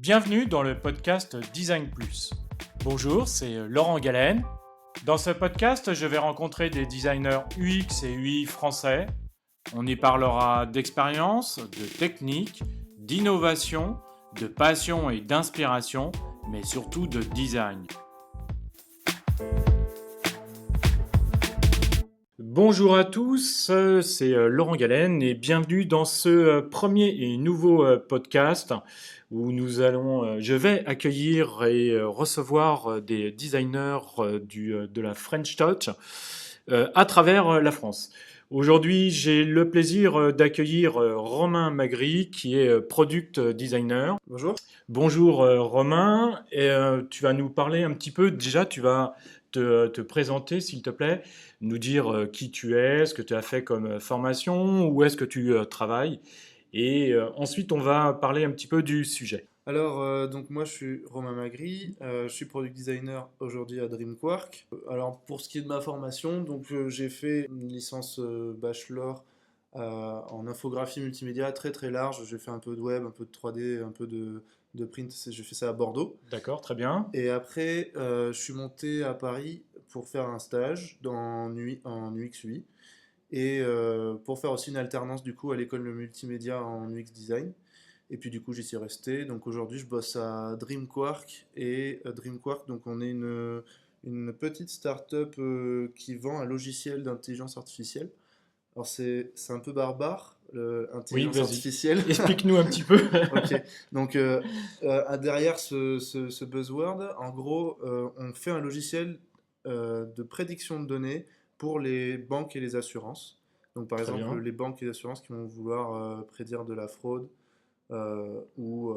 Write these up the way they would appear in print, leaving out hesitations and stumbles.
Bienvenue dans le podcast Design Plus. Bonjour, c'est Laurent Galen. Dans ce podcast, je vais rencontrer des designers UX et UI français. On y parlera d'expérience, de technique, d'innovation, de passion et d'inspiration, mais surtout de design. Bonjour à tous, c'est Laurent Galen et bienvenue dans ce premier et nouveau podcast où je vais accueillir et recevoir des designers de la French Touch à travers la France. Aujourd'hui, j'ai le plaisir d'accueillir Romain Magri qui est product designer. Bonjour. Bonjour Romain, et, tu vas nous parler un petit peu, déjà tu vas te présenter s'il te plaît, nous dire qui tu es, ce que tu as fait comme formation, où est-ce que tu travailles, et ensuite on va parler un petit peu du sujet. Alors, donc moi je suis Romain Magri, je suis product designer aujourd'hui à DreamQuark. Alors pour ce qui est de ma formation, donc j'ai fait une licence bachelor en infographie multimédia très très large. J'ai fait un peu de web, un peu de 3D, un peu de print. J'ai fait ça à Bordeaux. D'accord, très bien. Et après, je suis monté à Paris pour faire un stage en UX UI et pour faire aussi une alternance du coup à l'école de multimédia en UX design. Et puis du coup, j'y suis resté. Donc aujourd'hui, je bosse à DreamQuark. Et DreamQuark, donc on est une petite start-up qui vend un logiciel d'intelligence artificielle. Alors c'est un peu barbare, Oui, intelligence vas-y, artificielle. explique-nous un petit peu. Ok, donc derrière ce buzzword, en gros, on fait un logiciel de prédiction de données pour les banques et les assurances. Donc par Très exemple, bien. les banques et les assurances qui vont vouloir prédire de la fraude ou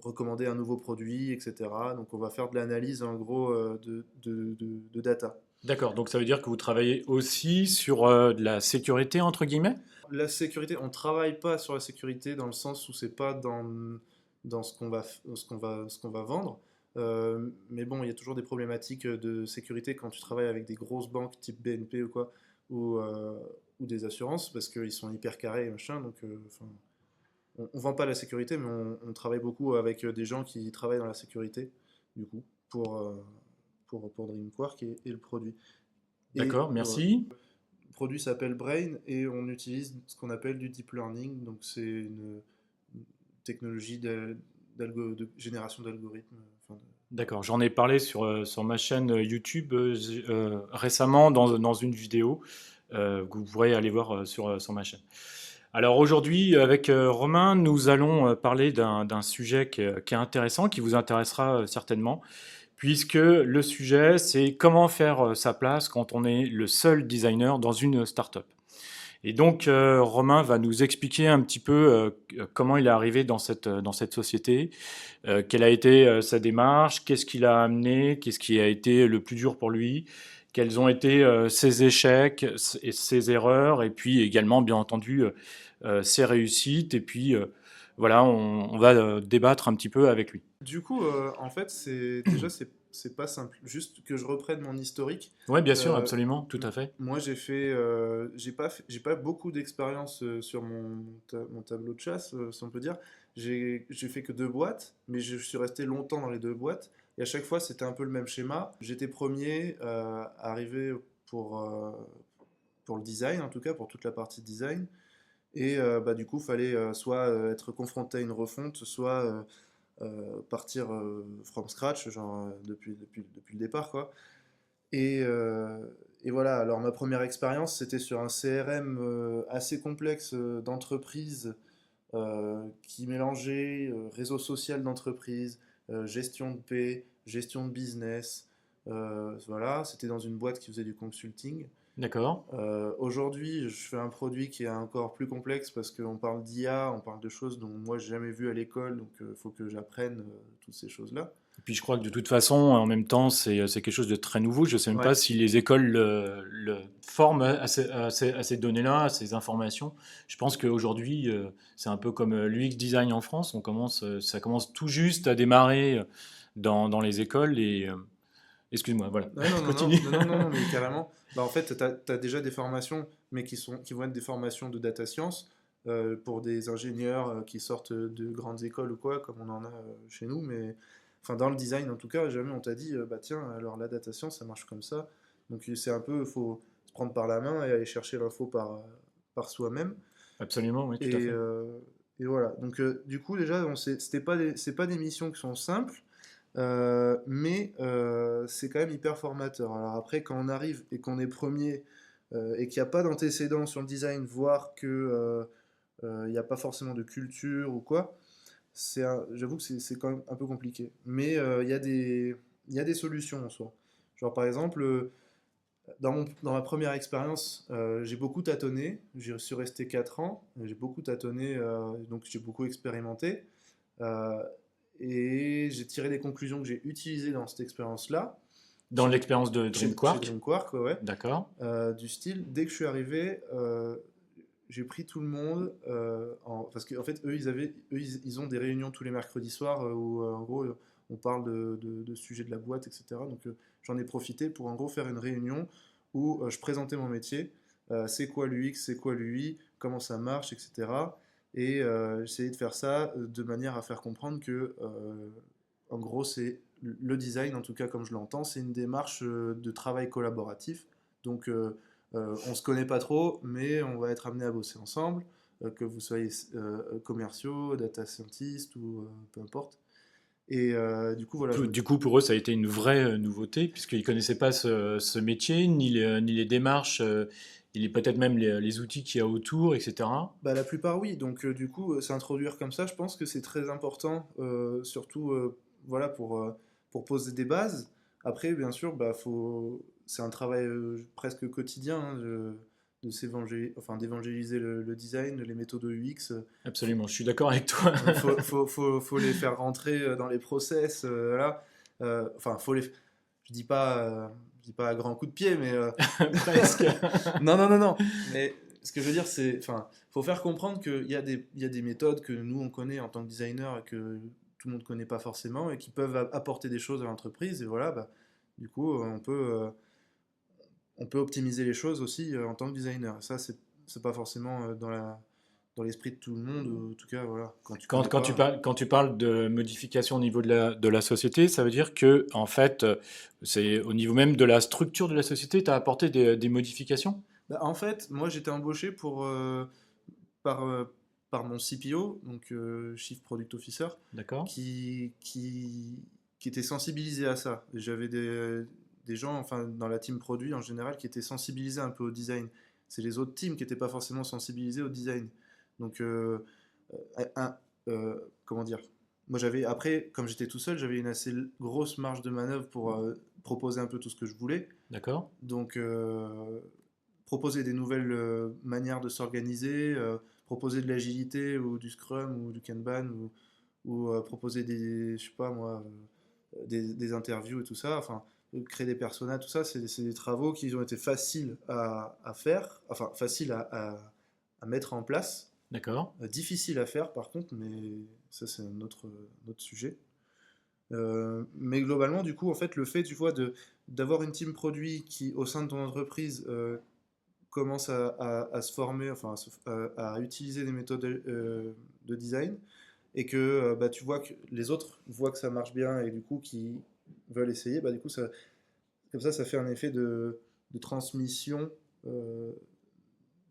recommander un nouveau produit, etc. Donc on va faire de l'analyse en gros de data. D'accord, donc ça veut dire que vous travaillez aussi sur de la sécurité entre guillemets? La sécurité, on travaille pas sur la sécurité dans le sens où c'est pas dans ce qu'on va vendre. Mais bon, il y a toujours des problématiques de sécurité quand tu travailles avec des grosses banques type BNP ou quoi, ou des assurances, parce qu'ils sont hyper carrés et machin. Donc, enfin, on vend pas la sécurité, mais on travaille beaucoup avec des gens qui travaillent dans la sécurité, du coup, pour DreamQuark et le produit. Et D'accord, merci. le produit s'appelle Brain et on utilise ce qu'on appelle du deep learning. Donc c'est une technologie de génération d'algorithmes. Enfin, D'accord, j'en ai parlé sur ma chaîne YouTube récemment dans une vidéo que vous pourrez aller voir sur ma chaîne. Alors aujourd'hui, avec Romain, nous allons parler d'un sujet qui est intéressant, qui vous intéressera certainement, puisque le sujet, c'est comment faire sa place quand on est le seul designer dans une startup. Et donc, Romain va nous expliquer un petit peu comment il est arrivé dans cette société, quelle a été sa démarche, qu'est-ce qu'il a amené, qu'est-ce qui a été le plus dur pour lui, quels ont été ses échecs et ses erreurs, et puis également, bien entendu, ses réussites. Et puis, voilà, on va débattre un petit peu avec lui. du coup, en fait, c'est pas simple. Juste que je reprenne mon historique. Oui, bien sûr, Euh, absolument, tout à fait. Moi, j'ai pas beaucoup d'expérience sur mon tableau de chasse, si on peut dire. J'ai fait que deux boîtes, mais je suis resté longtemps dans les deux boîtes. Et à chaque fois, c'était un peu le même schéma. J'étais premier arrivé pour le design, en tout cas, pour toute la partie design. Et bah, du coup, il fallait soit être confronté à une refonte, soit partir from scratch, genre depuis le départ, quoi. Et, euh, et voilà, alors ma première expérience, c'était sur un CRM assez complexe d'entreprise qui mélangeait réseau social d'entreprise, gestion de paie, gestion de business. Voilà, c'était dans une boîte qui faisait du consulting. D'accord. Aujourd'hui, je fais un produit qui est encore plus complexe parce qu'on parle d'IA, on parle de choses dont moi j'ai jamais vu à l'école, donc il faut que j'apprenne toutes ces choses-là. Et puis je crois que de toute façon, en même temps, c'est quelque chose de très nouveau. Je ne sais même Ouais. pas si les écoles le forment à ces données-là, à ces informations. Je pense qu'aujourd'hui, c'est un peu comme l'UX design en France. Ça commence tout juste à démarrer dans les écoles. Et excuse-moi, voilà, Ouais, non, non, non, continue. non, non, non, non, mais carrément. Bah, en fait, tu as déjà des formations, mais qui vont être des formations de data science, pour des ingénieurs qui sortent de grandes écoles ou quoi, comme on en a chez nous, mais enfin dans le design en tout cas, jamais on t'a dit, bah tiens, alors la datation ça marche comme ça. Donc c'est un peu, il faut se prendre par la main et aller chercher l'info par soi-même. Absolument, oui, tout à Et, fait. euh, et voilà. Donc du coup déjà, c'est pas des missions qui sont simples, mais c'est quand même hyper formateur. Alors après, quand on arrive et qu'on est premier et qu'il n'y a pas d'antécédent sur le design, voire que il n'y a pas forcément de culture ou quoi, j'avoue que c'est quand même un peu compliqué. Mais il y a des solutions en soi. Genre par exemple, dans ma première expérience, j'ai beaucoup tâtonné. Je suis resté 4 ans. J'ai beaucoup tâtonné, donc j'ai beaucoup expérimenté. Euh, et j'ai tiré des conclusions que j'ai utilisées dans cette expérience-là, Dans l'expérience de chez DreamQuark, Dreamquark, ouais, d'accord. du style, dès que je suis arrivé, j'ai pris tout le monde, parce qu'en fait, ils ont des réunions tous les mercredis soirs où, en gros, on parle de sujets de la boîte, etc. Donc, j'en ai profité pour, en gros, faire une réunion où je présentais mon métier, c'est quoi l'UX, c'est quoi l'UI, comment ça marche, etc. Et j'essayais de faire ça de manière à faire comprendre que, en gros, c'est le design, en tout cas comme je l'entends, c'est une démarche de travail collaboratif. Donc, on se connaît pas trop, mais on va être amené à bosser ensemble, que vous soyez commerciaux, data scientist ou peu importe. Et du coup, voilà, Du coup, pour eux, ça a été une vraie nouveauté, puisqu'ils ne connaissaient pas ce métier, ni les démarches, ni peut-être même les outils qu'il y a autour, etc. bah, la plupart oui. Donc du coup, s'introduire comme ça, je pense que c'est très important, surtout voilà pour poser des bases. Après, bien sûr, c'est un travail presque quotidien hein, enfin, d'évangéliser le design, les méthodes UX. Absolument, je suis d'accord avec toi. Faut les faire rentrer dans les process. Voilà. Enfin, je dis pas à grands coups de pied, mais Presque. non, non, non, non. Mais ce que je veux dire, enfin, faut faire comprendre il y a des méthodes que nous on connaît en tant que designer et que tout le monde connaît pas forcément et qui peuvent apporter des choses à l'entreprise. Et voilà, bah, du coup, on peut optimiser les choses aussi en tant que designer. Et ça, c'est pas forcément dans l'esprit de tout le monde. Ou en tout cas, voilà, quand tu connais pas. Quand tu parles de modification au niveau de la société, ça veut dire que, en fait, c'est au niveau même de la structure de la société, tu as apporté des modifications? Bah, en fait, moi j'étais embauché par, euh, par mon CPO, donc Chief Product Officer, D'accord? qui, qui, qui était sensibilisé à ça. J'avais des gens, enfin dans la team produit en général, qui étaient sensibilisés un peu au design. C'est les autres teams qui n'étaient pas forcément sensibilisés au design. Donc, un, comment dire? Moi j'avais, après, comme j'étais tout seul, j'avais une assez grosse marge de manœuvre pour proposer un peu tout ce que je voulais. D'accord? Donc, proposer des nouvelles manières de s'organiser, proposer de l'agilité ou du Scrum ou du Kanban ou proposer des, je sais pas moi, des interviews et tout ça, enfin, créer des personas, tout ça, c'est des travaux qui ont été faciles à faire, enfin, faciles à mettre en place, D'accord? difficiles à faire par contre, mais ça c'est un autre sujet. Mais globalement, du coup, en fait, le fait, tu vois, d'avoir une team produit qui, au sein de ton entreprise, commence à se former, enfin à utiliser des méthodes de design, et que bah, tu vois que les autres voient que ça marche bien et du coup qui veulent essayer, bah, du coup comme ça fait un effet de transmission euh,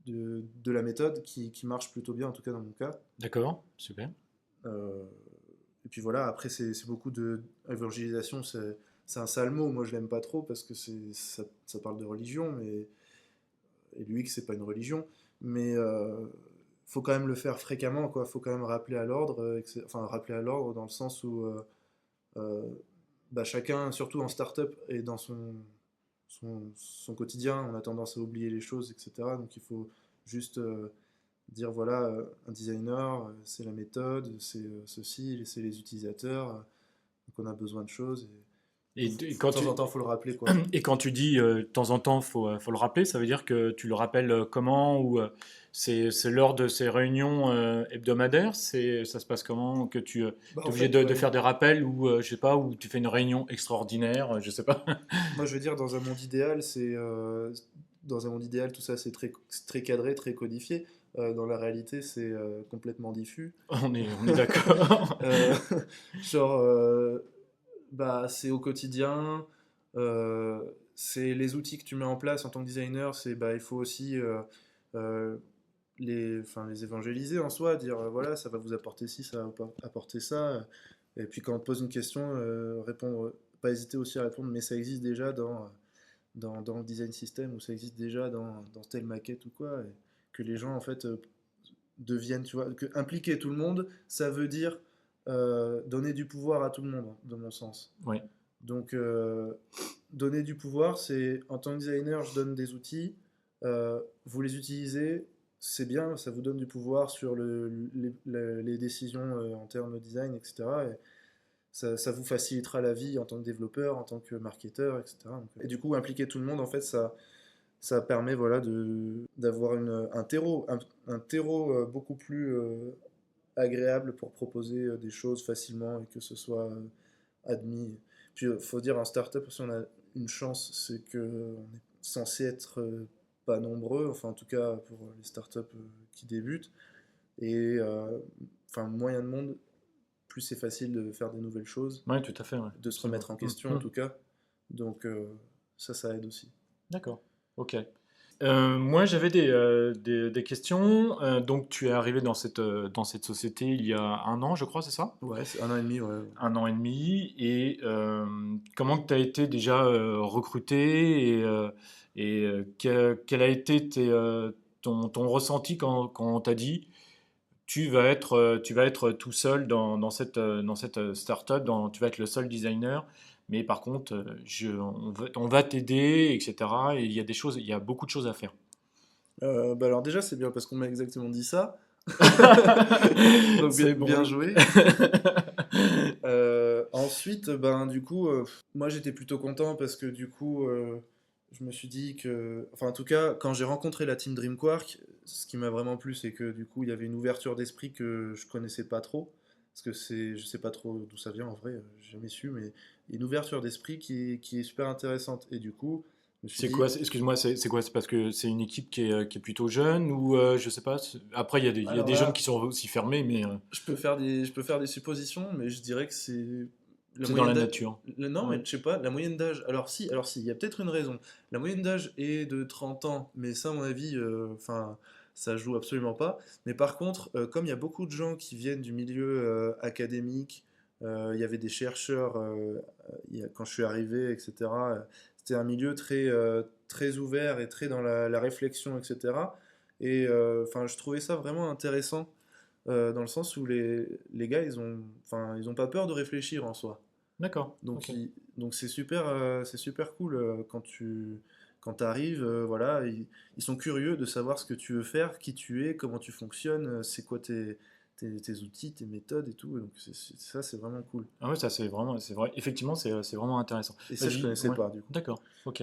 de la méthode qui marche plutôt bien, en tout cas dans mon cas. D'accord? Super. Euh, et puis voilà, après c'est beaucoup de évangélisation, c'est un sale mot, moi je l'aime pas trop parce que ça parle de religion, mais et l'UX c'est pas une religion, mais faut quand même le faire fréquemment, quoi. Faut quand même rappeler à l'ordre, enfin rappeler à l'ordre dans le sens où euh, bah, chacun, surtout en start-up et dans son quotidien, on a tendance à oublier les choses, etc. Donc il faut juste dire voilà, un designer, c'est la méthode, c'est ceci, c'est les utilisateurs, donc on a besoin de choses. Et, De temps en temps, il faut le rappeler, quoi. et quand tu dis de temps en temps, faut le rappeler, ça veut dire que tu le rappelles comment ou c'est lors de ces réunions hebdomadaires, ça se passe comment que tu es Bah, en obligé fait, de ouais. faire des rappels ou je sais pas, ou tu fais une réunion extraordinaire, je sais pas. Moi, je veux dire, dans un monde idéal, tout ça, c'est très cadré, très codifié. Dans la réalité, c'est complètement diffus. On est d'accord. Euh, genre, bah, c'est au quotidien, euh, c'est les outils que tu mets en place en tant que designer, c'est bah, il faut aussi euh, enfin, les évangéliser en soi, dire voilà, ça va vous apporter ci, ça va vous apporter ça. Et puis quand on te pose une question, répondre, pas hésiter aussi à répondre, mais ça existe déjà dans le design system ou ça existe déjà dans telle maquette ou quoi. Et que les gens en fait deviennent, tu vois, que impliquer tout le monde, ça veut dire donner du pouvoir à tout le monde, de mon sens. Oui, Donc, donner du pouvoir, c'est en tant que designer, je donne des outils, vous les utilisez, c'est bien, ça vous donne du pouvoir sur les décisions en termes de design, etc. Et ça vous facilitera la vie en tant que développeur, en tant que marketeur, etc. Et du coup, impliquer tout le monde, en fait, ça permet voilà, d'avoir un terreau beaucoup plus agréable pour proposer des choses facilement et que ce soit admis. Puis, il faut dire, en startup, si on a une chance, c'est qu'on est censé être pas nombreux, enfin, en tout cas, pour les startups qui débutent. Et enfin, moins il y a de monde, plus c'est facile de faire des nouvelles choses, ouais, tout à fait, ouais. de se Absolument. remettre en question, en tout cas. Donc, ça aide aussi. D'accord. Ok. Moi, j'avais des questions. Donc, tu es arrivé dans cette société il y a un an, je crois, c'est ça? Ouais, c'est 1 an et demi, ouais. Un an et demi. Et comment tu as été déjà recruté quel a été ton ressenti quand on t'a dit tu vas être tout seul dans cette startup, tu vas être le seul designer, mais par contre, on va t'aider, etc. Et il y a des choses, il y a beaucoup de choses à faire. Bah alors déjà, c'est bien parce qu'on m'a exactement dit ça. Donc bien, C'est bon. bien joué. Ensuite, ben du coup, moi j'étais plutôt content parce que du coup, je me suis dit que, enfin en tout cas, quand j'ai rencontré la team Dreamquark, ce qui m'a vraiment plu, c'est que du coup, il y avait une ouverture d'esprit que je connaissais pas trop, parce que je sais pas trop d'où ça vient en vrai, j'ai jamais su, mais une ouverture d'esprit qui est super intéressante. Et du coup, je me suis C'est quoi, dit, excuse-moi, c'est quoi? C'est parce que c'est une équipe qui est plutôt jeune ou je sais pas. Après, il y a alors des jeunes là, qui sont aussi fermés, mais je peux faire des suppositions, mais je dirais que c'est la c'est dans moyenne la d'âge. nature. Non, mais Ouais. je sais pas, la moyenne d'âge. Alors si, il y a peut-être une raison. La moyenne d'âge est de 30 ans, mais ça, à mon avis, enfin, ça joue absolument pas. Mais par contre, comme il y a beaucoup de gens qui viennent du milieu académique, il y avait des chercheurs quand je suis arrivé, etc. C'était un milieu très ouvert et très dans la réflexion, etc. Et enfin, je trouvais ça vraiment intéressant dans le sens où les gars, enfin, ils ont pas peur de réfléchir en soi. D'accord. Donc, Ok. donc c'est super cool quand arrives, voilà, ils sont curieux de savoir ce que tu veux faire, qui tu es, comment tu fonctionnes, c'est quoi tes outils, tes méthodes et tout. Donc ça, c'est vraiment cool. Ah ouais, ça c'est vrai. Effectivement, c'est vraiment intéressant. Et ça, je Vas-y. connaissais Ouais. pas du coup. D'accord. Ok.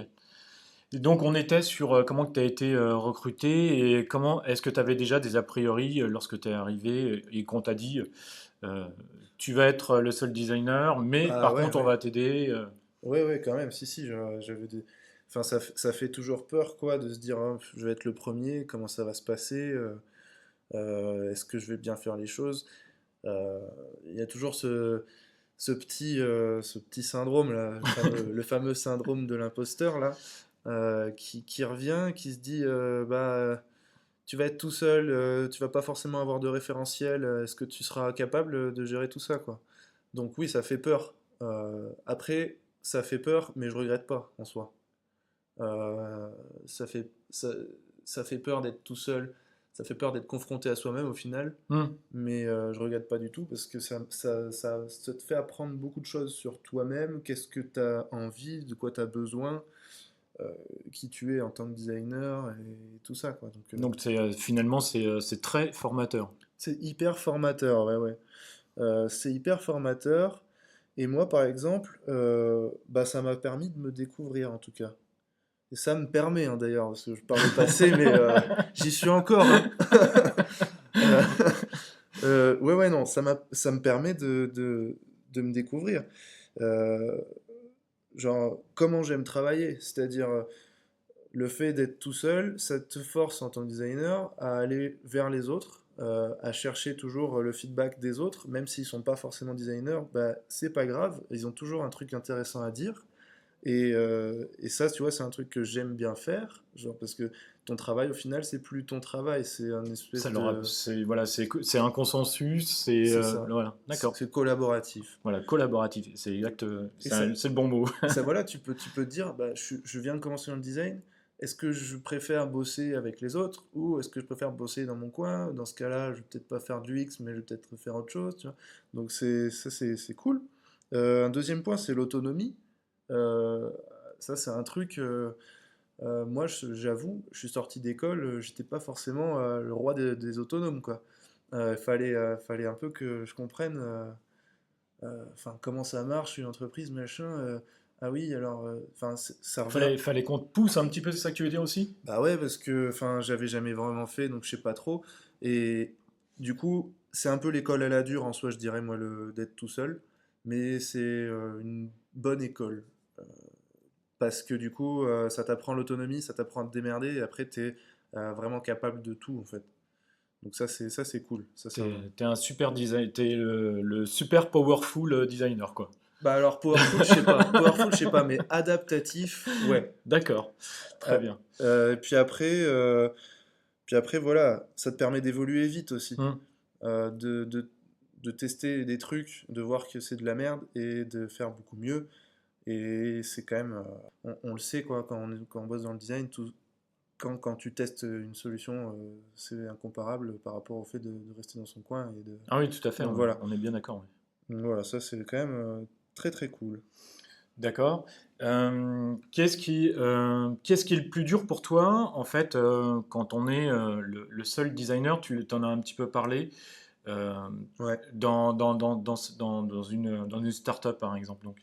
Et donc, on était sur comment tu as été recruté et comment est-ce que tu avais déjà des a priori lorsque tu es arrivé et qu'on t'a dit euh, tu vas être le seul designer, mais Ah par ouais, contre, on ouais. va t'aider. Ouais, quand même, si, j'avais des. Enfin, ça fait toujours peur, quoi, de se dire, ah, je vais être le premier, comment ça va se passer, est-ce que je vais bien faire les choses? Euh, Il y a toujours ce petit syndrome là, le fameux syndrome de l'imposteur là, qui revient, qui se dit bah tu vas être tout seul, tu vas pas forcément avoir de référentiel, est-ce que tu seras capable de gérer tout ça quoi? Donc oui, ça fait peur. Après, ça fait peur, mais je regrette pas en soi. Euh, ça fait, ça, ça fait peur d'être tout seul, ça fait peur d'être confronté à soi-même au final, Hmm. mais je regrette pas du tout parce que ça te fait apprendre beaucoup de choses sur toi-même, qu'est-ce que tu as envie, de quoi tu as besoin, euh, qui tu es en tant que designer et tout ça quoi. Donc Donc, finalement, c'est très formateur. c'est hyper formateur, ouais. C'est hyper formateur et moi par exemple, bah, ça m'a permis de me découvrir en tout cas. Et ça me permet hein, d'ailleurs, parce que je parle au passé, mais j'y suis encore, hein. Euh, ouais, non, ça me permet de me découvrir. Euh, genre, comment j'aime travailler, c'est-à-dire, le fait d'être tout seul, ça te force en tant que designer à aller vers les autres, à chercher toujours le feedback des autres, même s'ils sont pas forcément designers, bah, c'est pas grave, ils ont toujours un truc intéressant à dire. Et ça, tu vois, c'est un truc que j'aime bien faire, genre parce que ton travail, au final, c'est plus ton travail, c'est un Ça espèce leur de... c'est voilà, c'est un consensus, c'est C'est ça, voilà, d'accord. c'est collaboratif. Voilà, collaboratif, c'est exact, Et ça, c'est le bon mot. ça voilà, tu peux te dire, bah, je viens de commencer dans le design, est-ce que je préfère bosser avec les autres ou est-ce que je préfère bosser dans mon coin? Dans ce cas-là, je vais peut-être pas faire du X, mais je vais peut-être faire autre chose, tu vois. Donc c'est cool. Un deuxième point, c'est l'autonomie. Euh, Ça, c'est un truc. Moi, j'avoue, je suis sorti d'école, j'étais pas forcément le roi des autonomes, quoi. Fallait un peu que je comprenne. Enfin, comment ça marche une entreprise, machin. Ah oui, alors, enfin, ça revient. Fallait qu'on te pousse un petit peu, c'est ça que tu veux dire aussi? Bah ouais, parce que, enfin, j'avais jamais vraiment fait, donc je sais pas trop. Et du coup, c'est un peu l'école à la dure en soi, je dirais, moi, le d'être tout seul. Mais c'est une bonne école. Euh, Parce que du coup, ça t'apprend l'autonomie, ça t'apprend à te démerder, et après, t'es vraiment capable de tout, en fait. Donc ça, c'est cool. Ça, c'est un... T'es un super design, t'es le super powerful designer, quoi. Bah alors, powerful, je sais pas. Powerful, je sais pas, mais adaptatif, ouais. D'accord, très Euh, bien. puis après, voilà, ça te permet d'évoluer vite aussi. Hmm. Euh, de, de, de tester des trucs, de voir que c'est de la merde et de faire beaucoup mieux. Et c'est quand même, on le sait quoi, quand on bosse dans le design, quand tu testes une solution, c'est incomparable par rapport au fait de rester dans son coin. Ah oui, tout à fait, Donc voilà. on est bien d'accord. Oui. Donc voilà, ça c'est quand même très très cool. D'accord. Qu'est-ce qui est le plus dur pour toi, en fait, quand on est le seul designer, tu t'en as un petit peu parlé, euh, Ouais. dans une start-up, par exemple. Donc.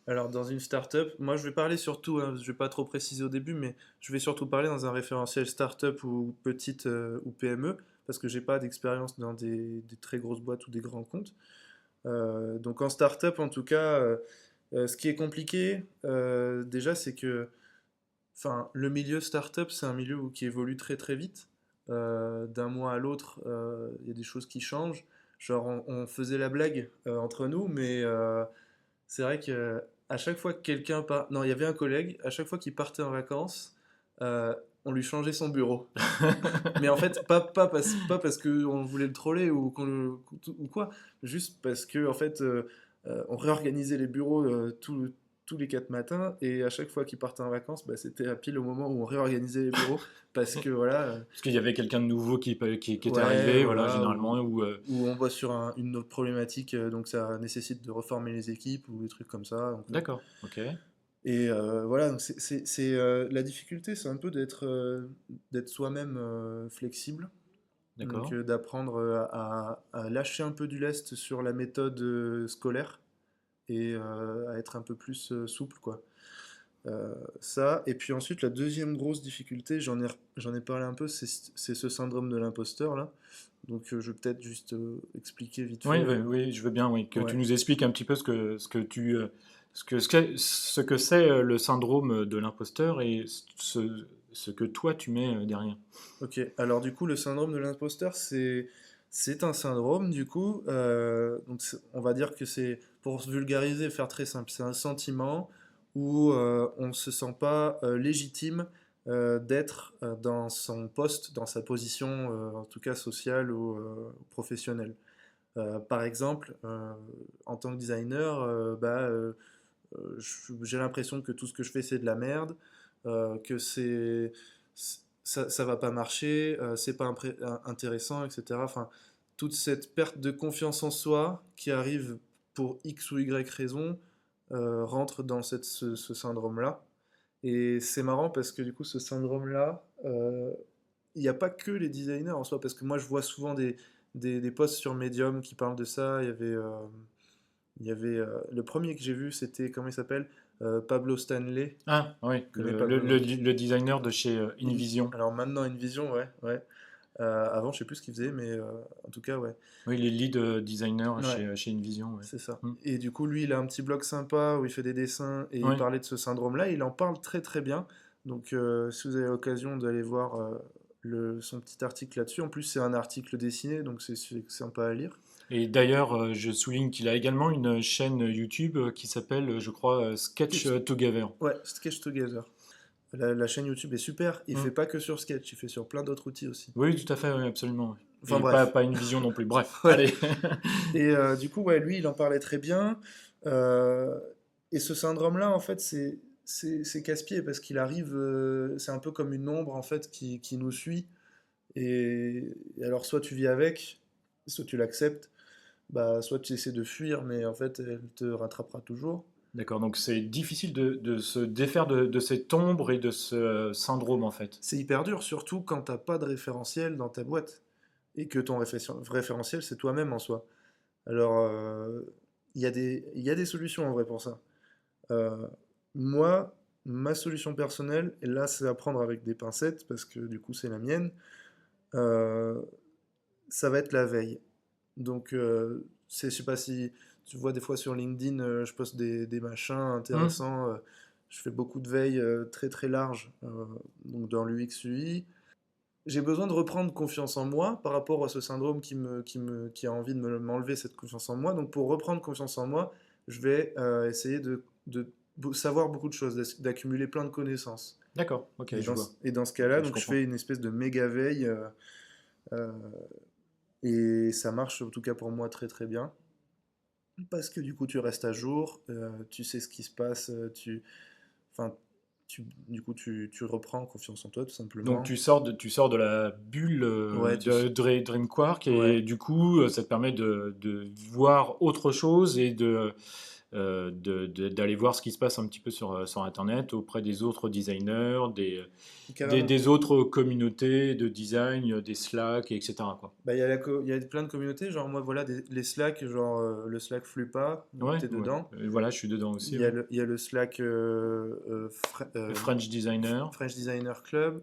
Alors dans une startup, moi je vais parler surtout, hein, je vais pas trop préciser au début, mais je vais surtout parler dans un référentiel startup ou petite ou PME, parce que j'ai pas d'expérience dans des très grosses boîtes ou des grands comptes. Donc en startup, en tout cas, ce qui est compliqué, déjà, c'est que, enfin, le milieu startup, c'est un milieu qui évolue très très vite. D'un mois à l'autre, il y a des choses qui changent. Genre, on faisait la blague entre nous, mais c'est vrai que à chaque fois que quelqu'un part, non, il y avait un collègue, à chaque fois qu'il partait en vacances, euh, on lui changeait son bureau. Mais en fait, pas parce qu'on voulait le troller ou quoi, juste parce que en fait, on réorganisait les bureaux tous les 4 matins et à chaque fois qu'ils partaient en vacances, bah, c'était à pile au moment où on réorganisait les bureaux parce que voilà, Parce qu'il y avait quelqu'un de nouveau qui était ouais, arrivé, voilà, voilà, généralement, ou ou on bosse sur une autre problématique, donc ça nécessite de reformer les équipes ou des trucs comme ça. Donc, d'accord, ok, et voilà, donc la difficulté, c'est un peu d'être soi-même flexible. Donc d'accord. d'apprendre à lâcher un peu du lest sur la méthode scolaire et à être un peu plus souple, quoi. Ça, et puis ensuite la deuxième grosse difficulté, j'en ai parlé un peu, c'est ce syndrome de l'imposteur là. Donc je vais peut-être juste expliquer vite Oui, fait. oui, oui, je veux bien, oui, que tu Ouais. nous expliques un petit peu ce que c'est le syndrome de l'imposteur et ce que toi tu mets derrière. Ok, alors du coup, le syndrome de l'imposteur, c'est un syndrome, du coup, donc on va dire que c'est, pour se vulgariser, faire très simple, c'est un sentiment où on ne se sent pas légitime d'être dans son poste, dans sa position, en tout cas sociale ou professionnelle. Par exemple, en tant que designer, j'ai l'impression que tout ce que je fais, c'est de la merde, que ça va pas marcher, c'est pas intéressant, etc. Enfin, toute cette perte de confiance en soi qui arrive pour X ou Y raison rentre dans ce syndrome-là. Et c'est marrant parce que du coup, ce syndrome-là, il n'y a pas que les designers en soi, parce que moi, je vois souvent des posts sur Medium qui parlent de ça. Le premier que j'ai vu, c'était, comment il s'appelle? Pablo Stanley. Ah, oui, Tu connais Pablo, non? le designer de chez InVision. Alors maintenant, Invision, ouais, ouais. Avant, je sais plus ce qu'il faisait, mais en tout cas, ouais. Oui, les lead designers Ouais, chez InVision, ouais. c'est ça. Hmm. Et du coup, lui, il a un petit blog sympa où il fait des dessins et il Oui, parlait de ce syndrome-là. Il en parle très très bien. Donc, si vous avez l'occasion d'aller voir son petit article là-dessus, en plus c'est un article dessiné, donc c'est sympa à lire. Et d'ailleurs, je souligne qu'il a également une chaîne YouTube qui s'appelle, je crois, Sketch Sketch, Together. ouais, Sketch Together. La chaîne YouTube est super. Il fait Hmm. pas que sur Sketch, il fait sur plein d'autres outils aussi. Oui, tout à fait, oui, absolument. Enfin Et pas, bref. pas une vision non plus. Bref, Ouais. allez. Et du coup, ouais, lui, il en parlait très bien. Euh, et ce syndrome-là, en fait, c'est casse-pied parce qu'il arrive, c'est un peu comme une ombre en fait qui nous suit. Et alors, soit tu vis avec, soit tu l'acceptes, bah, soit tu essaies de fuir, mais en fait, elle te rattrapera toujours. D'accord, donc c'est difficile de se défaire de cette ombre et de ce syndrome, en fait. C'est hyper dur, surtout quand t'as pas de référentiel dans ta boîte et que ton référentiel, c'est toi-même en soi. Alors, il y a des solutions en vrai pour ça. Euh, Moi, ma solution personnelle, et là c'est à prendre avec des pincettes parce que du coup c'est la mienne, euh, ça va être la veille. Donc, je sais pas si tu vois des fois sur LinkedIn, je poste des machins Hmm. intéressants. Je fais beaucoup de veille très très large, donc dans l'UX UI. J'ai besoin de reprendre confiance en moi par rapport à ce syndrome qui a envie de m'enlever cette confiance en moi. Donc pour reprendre confiance en moi, je vais essayer de savoir beaucoup de choses, d'accumuler plein de connaissances. D'accord, ok, je vois. Et dans ce Ok, cas-là, je donc je comprends. fais une espèce de méga veille euh, et ça marche en tout cas pour moi très très bien. Parce que du coup tu restes à jour, tu sais ce qui se passe, enfin, du coup tu reprends confiance en toi tout Donc simplement. tu sors de la bulle Ouais, de Dream Quark ouais. et du coup ça te permet de voir autre chose et d'aller voir ce qui se passe un petit peu sur Internet auprès des autres designers, Carrément. des autres communautés de design, des Slack, etc. quoi. Bah, il y a plein de communautés, genre moi voilà, les Slack, genre le Slack Flupa, Ouais, t'es ouais. dedans. Voilà, je suis dedans aussi. Ouais. Il y a le Slack Le French Designer. French Designer Club.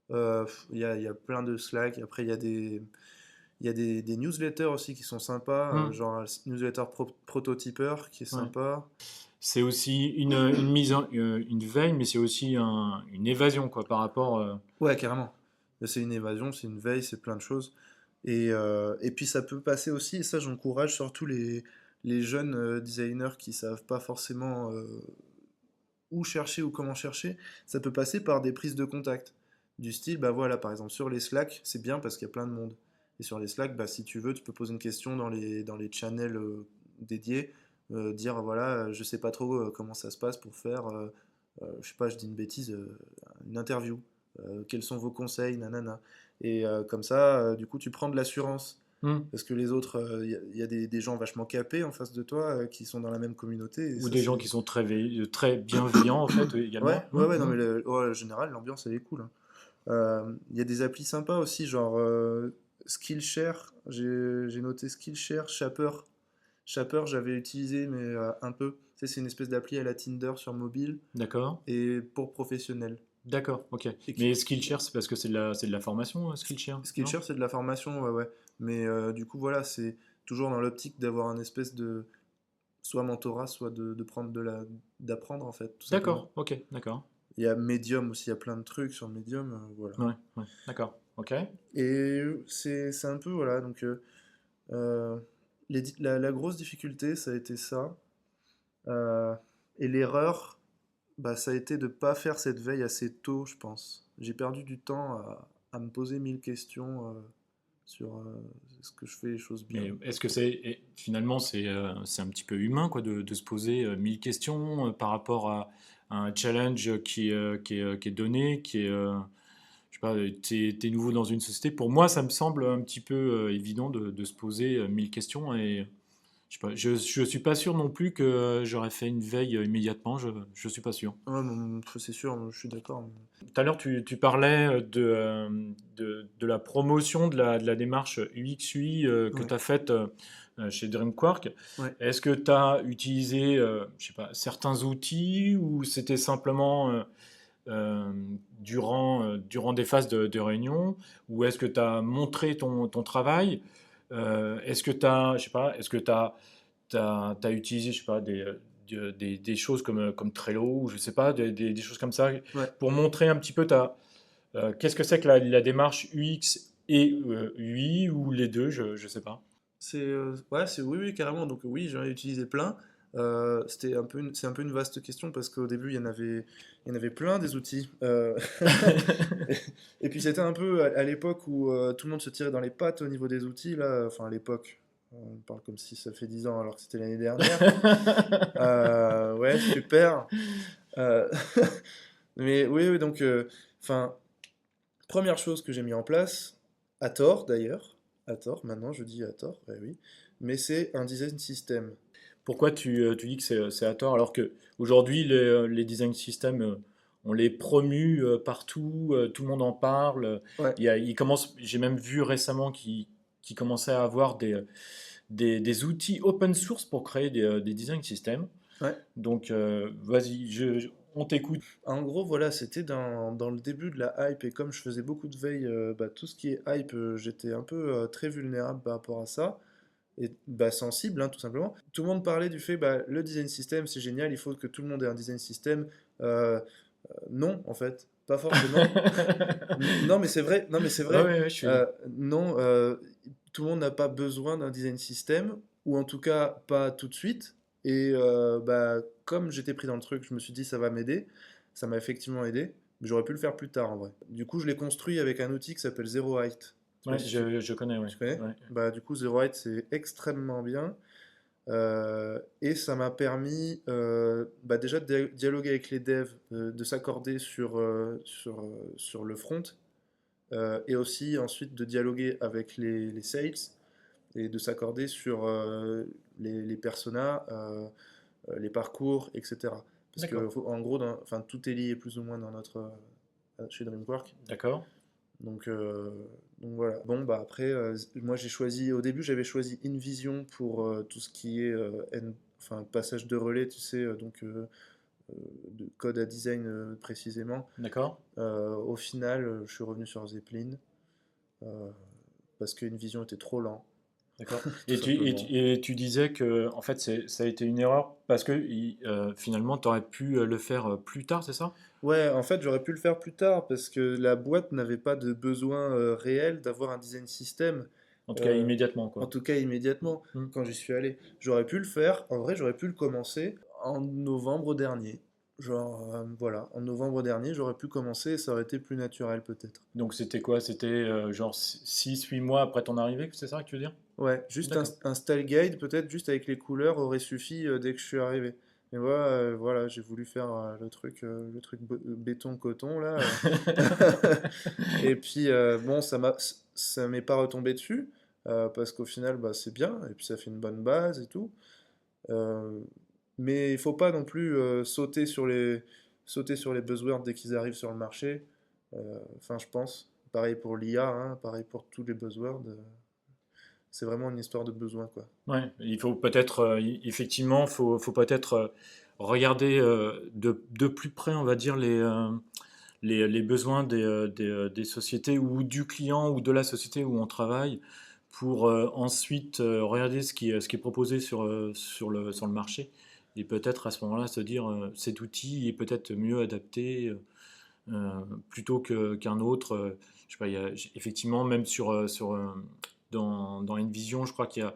Il y a plein de Slack. Après, il y a des newsletters aussi qui sont sympas, Hmm, genre le newsletter prototypeur qui est ouais. sympa. C'est aussi une veille, mais c'est aussi une évasion quoi, par rapport. Ouais, carrément. C'est une évasion, c'est une veille, c'est plein de choses. Et puis ça peut passer aussi, et ça j'encourage surtout les jeunes designers qui savent pas forcément où chercher ou comment chercher, ça peut passer par des prises de contact. Du style, bah voilà, par exemple sur les Slack, c'est bien parce qu'il y a plein de monde. Et sur les Slack, bah, si tu veux, tu peux poser une question dans les channels dédiés, dire voilà, je sais pas trop comment ça se passe pour faire, je sais pas, je dis une bêtise, une interview. Quels sont vos conseils, nanana. Et comme ça, du coup, tu prends de l'assurance. Hmm. Parce que les autres, il y a des gens vachement capés en face de toi qui sont dans la même communauté. Et Ou ça, des gens c'est. qui sont très bienveillants en fait Ouais, également. ouais, Hmm, ouais, non, hmm. mais en général, l'ambiance, elle est cool, hein. Il y a des applis sympas aussi, genre Skillshare. J'ai noté Skillshare, Shaper. Shaper, j'avais utilisé, mais un peu. Tu sais, c'est une espèce d'appli à la Tinder sur mobile D'accord. et pour professionnels. D'accord, ok. Et Mais Skillshare, c'est parce que c'est de la formation, Skillshare, non? Skillshare, c'est de la formation, ouais, ouais. Mais du coup, voilà, c'est toujours dans l'optique d'avoir un espèce de soit mentorat, soit de prendre d'apprendre, en fait, tout simplement. D'accord, ok, d'accord. Il y a Medium aussi, il y a plein de trucs sur Medium, voilà. Ouais, ouais, d'accord, ok. Et c'est un peu, voilà, donc euh, la grosse difficulté, ça a été ça. Euh, et l'erreur, bah, ça a été de pas faire cette veille assez tôt, je pense. J'ai perdu du temps à me poser 1000 questions sur est-ce que je fais les choses bien. Mais est-ce que finalement c'est un petit peu humain quoi de se poser 1000 questions par rapport à un challenge qui est donné, qui est je sais pas, t'es nouveau dans une société. Pour moi, ça me semble un petit peu évident de se poser 1000 questions et je sais pas, je suis pas sûr non plus que j'aurais fait une veille immédiatement. Je suis pas sûr. Ouais, c'est sûr, je suis d'accord. Tout à l'heure, tu parlais de la promotion de la démarche UX/UI que Ouais, tu as faite chez DreamQuark. ouais. Est-ce que tu as utilisé je sais pas, certains outils ou c'était simplement euh, durant des phases de réunion ou est-ce que tu as montré ton travail? Est-ce que tu as, je sais pas, est-ce que tu as utilisé je sais pas, des choses comme Trello ou je sais pas, des choses comme ça, Ouais. pour montrer un petit peu qu'est-ce que c'est que la démarche UX et UI ou les deux, je sais pas. C'est oui, oui, carrément. Donc oui, j'en ai utilisé plein. C'est un peu une vaste question parce qu'au début, il y en avait plein des outils. Et puis c'était un peu à l'époque où tout le monde se tirait dans les pattes au niveau des outils, là. Enfin, à l'époque, on parle comme si ça fait 10 ans alors que c'était l'année dernière. Ouais, super. Euh, Mais oui, oui, donc, enfin, première chose que j'ai mis en place, à tort d'ailleurs, à tort, maintenant je dis à tort, ouais, oui, mais c'est un design system. Pourquoi tu dis que c'est à tort alors que aujourd'hui les design systems on les promue partout, tout le monde en parle. Ouais, J'ai même vu récemment qu'ils commençaient à avoir des outils open source pour créer des design systems. ouais. Donc vas-y, on t'écoute. En gros, voilà, c'était dans le début de la hype, et comme je faisais beaucoup de veille, bah, tout ce qui est hype, j'étais un peu très vulnérable par rapport à ça, et bah, sensible, hein, tout simplement. Tout le monde parlait du fait, bah, le design system, c'est génial, il faut que tout le monde ait un design system. Euh, non, en fait, pas forcément. Non, mais c'est vrai. Non, mais c'est Ouais, vrai. ouais, ouais, Non, tout le monde n'a pas besoin d'un design system, ou en tout cas pas tout de suite. Et bah, comme j'étais pris dans le truc, je me suis dit ça va m'aider. Ça m'a effectivement aidé. Mais j'aurais pu le faire plus tard en vrai. Du coup, je l'ai construit avec un outil qui s'appelle Zero Height. Je sais pas ouais, si je connais, ouais. tu connais. Ouais. Bah, du coup, Zero Height, c'est extrêmement bien. Et ça m'a permis bah, déjà de dialoguer avec les devs, de s'accorder sur le front, et aussi ensuite de dialoguer avec les sales et de s'accorder sur les personas, les parcours, etc. Parce que D'accord, en gros, enfin, tout est lié plus ou moins dans chez DreamWorks. d'accord, Donc, euh, donc voilà. Bon, bah après, moi j'ai choisi, au début j'avais choisi InVision pour tout ce qui est enfin, passage de relais, tu sais, de code à design précisément. d'accord. Au final, je suis revenu sur Zeppelin euh, parce qu'InVision était trop lent, D'accord. tout simplement. Et tu disais que en fait ça a été une erreur parce que finalement tu aurais pu le faire plus tard, c'est ça? Ouais, en fait, j'aurais pu le faire plus tard parce que la boîte n'avait pas de besoin réel d'avoir un design system. En tout cas euh, immédiatement En quoi. tout cas, immédiatement, Hmm. quand j'y suis allé. J'aurais pu le faire, en vrai, j'aurais pu le commencer en novembre dernier. Genre, voilà, en novembre dernier, j'aurais pu commencer et ça aurait été plus naturel peut-être. Donc c'était quoi? C'était genre 6 8 mois après ton arrivée, c'est ça que tu veux dire? Ouais, juste D'accord. un style guide, peut-être juste avec les couleurs, aurait suffi dès que je suis arrivé. Mais voilà, voilà, j'ai voulu faire le truc béton-coton là. Et puis, bon, ça m'est pas retombé dessus, parce qu'au final, bah, c'est bien, et puis ça fait une bonne base et tout. Euh, mais il faut pas non plus sauter sur les buzzwords dès qu'ils arrivent sur le marché. Enfin, je pense. Pareil pour l'IA, hein, pareil pour tous les buzzwords. C'est vraiment une histoire de besoin, quoi. Ouais, il faut peut-être effectivement faut peut-être regarder de plus près, on va dire les besoins des sociétés ou du client ou de la société où on travaille pour ensuite regarder ce qui est proposé sur le marché et peut-être à ce moment-là se dire cet outil est peut-être mieux adapté plutôt qu'un autre. Je sais pas, effectivement, même dans InVision, je crois qu'il